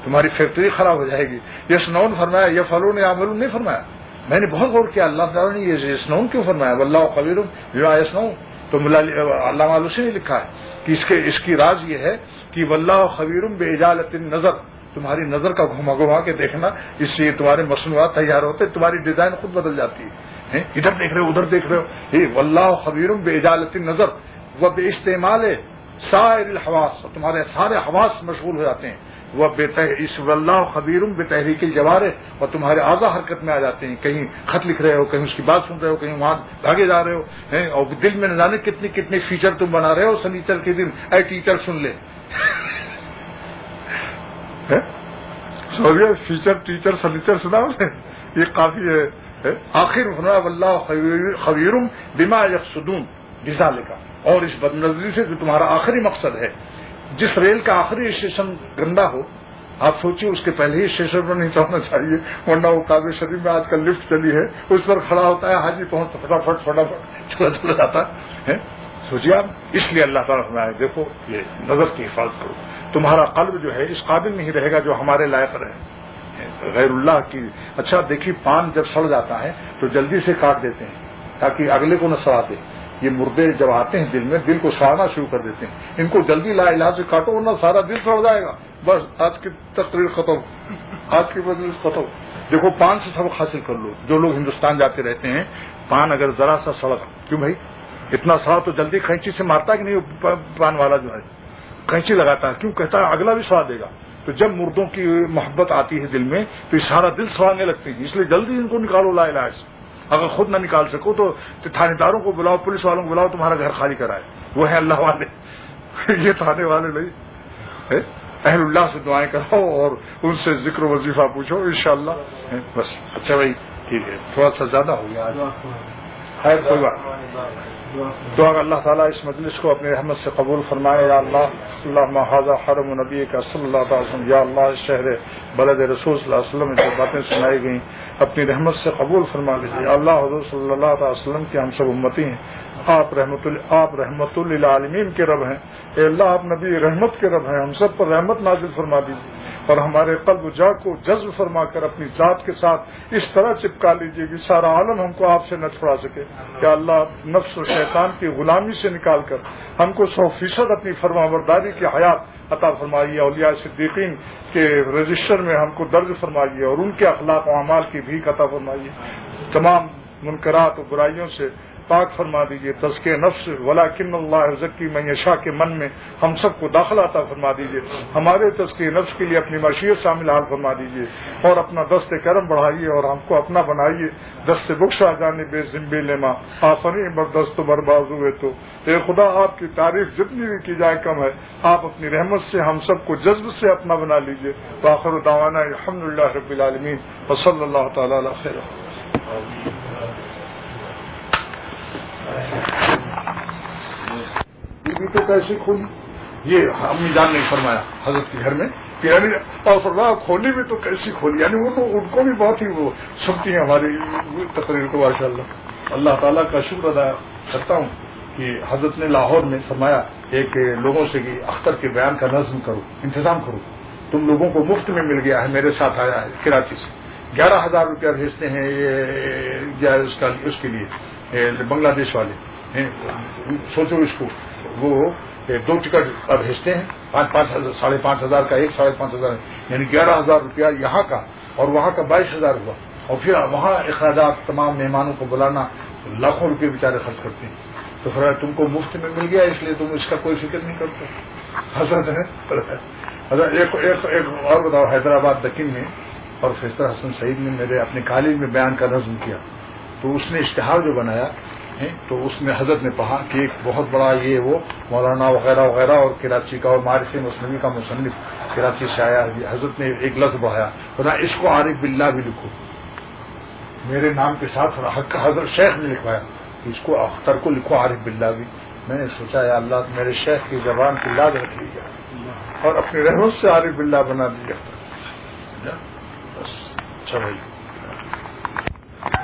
تمہاری فیکٹری خراب ہو جائے گی. یصنعون فرمایا، یفعلون یعملون نہیں فرمایا. میں نے بہت غور کیا اللہ تعالیٰ نے یہ یصنعون کیوں فرمایا، واللہ خبیر بما یصنعون. تو علامہ آلوسی نے لکھا ہے کہ اس کی راز یہ ہے کہ واللہ خبیر باجالۃ النظر، تمہاری نظر کا گھما گھما کے دیکھنا، اس سے تمہارے مصنوعات تیار ہوتے، تمہاری ڈیزائن خود بدل جاتی ہے. ادھر دیکھ رہے ہو ادھر دیکھ رہے ہو. واللہ خبیر باجالۃ النظر وباستعمال سائر الحواس، تمہارے سارے حواس مشغول ہو جاتے ہیں. واللہ خبیر بتحریک الجوارح، اور تمہارے اعضاء حرکت میں آ جاتے ہیں. کہیں خط لکھ رہے ہو، کہیں اس کی بات سن رہے ہو، کہیں وہاں بھاگے جا رہے ہو، اور دل میں نہ جانے کتنی کتنی فیچر تم بنا رہے ہو. سنیچر کے دن اے ٹیچر سن لے سوری فیچر ٹیچر سنیچر سنا یہ کافی ہے. آخر واللہ خبیر بما یقصدون بذالک، اور اس بد نظری سے جو تمہارا آخری مقصد ہے. جس ریل کا آخری اسٹیشن گندا ہو، آپ سوچیے اس کے پہلے ہی اسٹیشن پر نہیں چڑھنا چاہیے، ورنہ وہ کعبہ شریف میں آج کل لفٹ چلی ہے اس پر کھڑا ہوتا ہے حاجی، پہنچ فٹافٹ چلا جاتا ہے. سوچیے آپ، اس لیے اللہ تعالیٰ فرمایا دیکھو یہ نظر کی حفاظت کرو. تمہارا قلب جو ہے اس قابل نہیں رہے گا جو ہمارے لائق رہے غیر اللہ کی. اچھا دیکھیے پان جب سڑ جاتا ہے تو جلدی سے کاٹ دیتے ہیں تاکہ اگلے کو نہ سڑا دے. یہ مردے جب آتے ہیں دل میں، دل کو سڑانا شروع کر دیتے ہیں. ان کو جلدی لا علاج سے کاٹو ورنہ سارا دل سڑ جائے گا. بس آج کی تقریر ختم، آج کی مجلس ختم. دیکھو پان سے سبق حاصل کر لو. جو لوگ ہندوستان جاتے رہتے ہیں، پان اگر ذرا سا سڑک، کیوں بھائی اتنا سڑا تو جلدی کھینچی سے مارتا کہ نہیں؟ پان والا جو ہے کھینچی لگاتا ہے، کیوں کہتا ہے اگلا بھی سڑا دے گا. تو جب مردوں کی محبت آتی ہے دل میں تو یہ سارا دل سڑانے لگتی ہے. اس لیے جلدی ان کو نکالو لا علاج سے. اگر خود نہ نکال سکو تو تھانے داروں کو بلاؤ، پولیس والوں کو بلاؤ، تمہارا گھر خالی کرائے. وہ ہیں اللہ والے، یہ تھانے والے نہیں. اہل اللہ سے دعائیں کراؤ اور ان سے ذکر و وظیفہ پوچھو انشاءاللہ. بس اچھا بھائی ٹھیک ہے، تھوڑا سا زیادہ ہو گیا آج، خیر کوئی بات. تو اگر اللہ تعالیٰ اس مجلس کو اپنی رحمت سے قبول فرمائے. یا اللہ اللہم ھذا حرم نبی کا صلی اللہ علیہ وسلم، یا اللہ اس شہر بلد رسول صلی اللہ علیہ وسلم میں جو باتیں سنائی گئیں اپنی رحمت سے قبول فرما لیجیے. یا اللہ حضور صلی اللہ علیہ وسلم کے ہم سب امتی ہیں، آپ رحمت للعالمین کے رب ہیں. اے اللہ آپ نبی رحمت کے رب ہیں، ہم سب پر رحمت نازل فرما دیجیے اور ہمارے قلب و جا کو جذب فرما کر اپنی ذات کے ساتھ اس طرح چپکا لیجیے کہ سارا عالم ہم کو آپ سے نہ چھڑا سکے. یا اللہ نفس و شیطان کی غلامی سے نکال کر ہم کو 100% اپنی فرمانبرداری کی حیات عطا فرمائیے. اولیاء صدیقین کے رجسٹر میں ہم کو درج فرمائیے اور ان کے اخلاق و اعمال کی بھیک عطا فرمائیے. تمام منکرات و برائیوں سے پاک فرما دیجیے. تزکیہ نفس ولکن اللہ یزکی من یشاء کے من میں ہم سب کو داخلہ عطا فرما دیجیے. ہمارے تزکیہ نفس کے لیے اپنی مشیت شامل حال فرما دیجیے اور اپنا دست کرم بڑھائیے اور ہم کو اپنا بنائیے. دست بخشا جانے بے ذمے لما آفرین بردست و برباز ہوئے تو اے خدا آپ کی تعریف جتنی بھی کی جائے کم ہے. آپ اپنی رحمت سے ہم سب کو جذب سے اپنا بنا لیجیے. وآخر دعوانا الحمدللہ رب العالمین وصلی اللہ تعالی علی خیر. ٹی وی تو کیسے کھولی یہ امی جان نے فرمایا حضرت کے گھر میں یعنی اور فرمایا کھولی بھی تو کیسی کھولی یعنی وہ تو ان کو بھی بہت ہی وہ سنتی ہیں ہماری تقریر کو. ماشاء اللہ اللہ تعالیٰ کا شکر ادا کرتا ہوں کہ حضرت نے لاہور میں فرمایا ایک لوگوں سے کہ اختر کے بیان کا نظم کرو انتظام کرو. تم لوگوں کو مفت میں مل گیا ہے. میرے ساتھ آیا ہے کراچی سے 11,000 روپیہ بھیجتے ہیں یہ اس کے لیے بنگلہ دیش والے. سوچو اس کو وہ 2 ٹکٹ اب بھیجتے ہیں 5,000 5,500 کا ایک 5,500 یعنی 11,000 روپیہ یہاں کا اور وہاں کا 22,000 ہوا. اور پھر وہاں اخراجات تمام مہمانوں کو بلانا لاکھوں روپے بیچارے خرچ کرتے ہیں. تو پھر تم کو مفت میں مل گیا اس لیے تم اس کا کوئی فکر نہیں کرتے. حضرت ایک اور بتاؤ حیدرآباد دکن میں پروفیسر حسن سعید نے میرے اپنے کالج میں بیان کا نظم کیا تو اس نے اشتہار جو بنایا تو اس میں حضرت نے کہا کہ ایک بہت بڑا یہ وہ مولانا وغیرہ وغیرہ اور کراچی کا اور معارف مسلمی کا مصنف کراچی سے آیا. حضرت نے ایک لفظ بڑھایا خدا اس کو عارف باللہ بھی لکھو میرے نام کے ساتھ. حضرت شیخ نے لکھوایا اس کو اختر کو لکھو عارف باللہ بھی. میں نے سوچا یا اللہ میرے شیخ کی زبان کی لاج رکھ لیجیے اور اپنی رحمت سے عارف باللہ بنا دیا. بس اچھا بھائی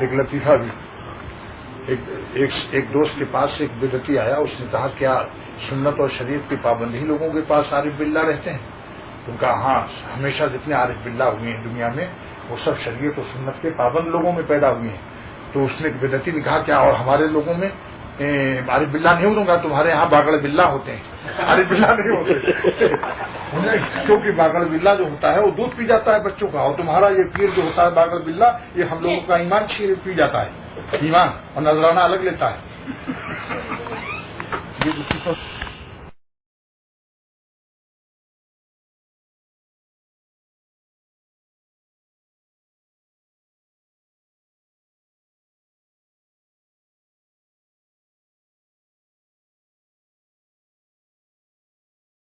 ایک لطیفہ بھی ایک دوست کے پاس ایک بدعتی آیا. اس نے کہا کیا سنت اور شریعت کی پابندی لوگوں کے پاس عارف باللہ رہتے ہیں؟ تو کہا ہاں ہمیشہ جتنے عارف باللہ ہوئے ہیں دنیا میں وہ سب شریعت اور سنت کے پابند لوگوں میں پیدا ہوئے ہیں. تو اس نے بدعتی نے کہا کیا اور ہمارے لوگوں میں عارف باللہ نہیں ہوں گا؟ تمہارے یہاں باگڑ باللہ ہوتے ہیں عارف باللہ نہیں ہوتے کیونکہ باگڑ باللہ جو ہوتا ہے وہ دودھ پی جاتا ہے بچوں کا اور تمہارا یہ پیر جو ہوتا ہے باگڑ باللہ یہ ہم لوگوں کا ایمان پی جاتا ہے ایمان اور نذرانہ الگ لیتا ہے.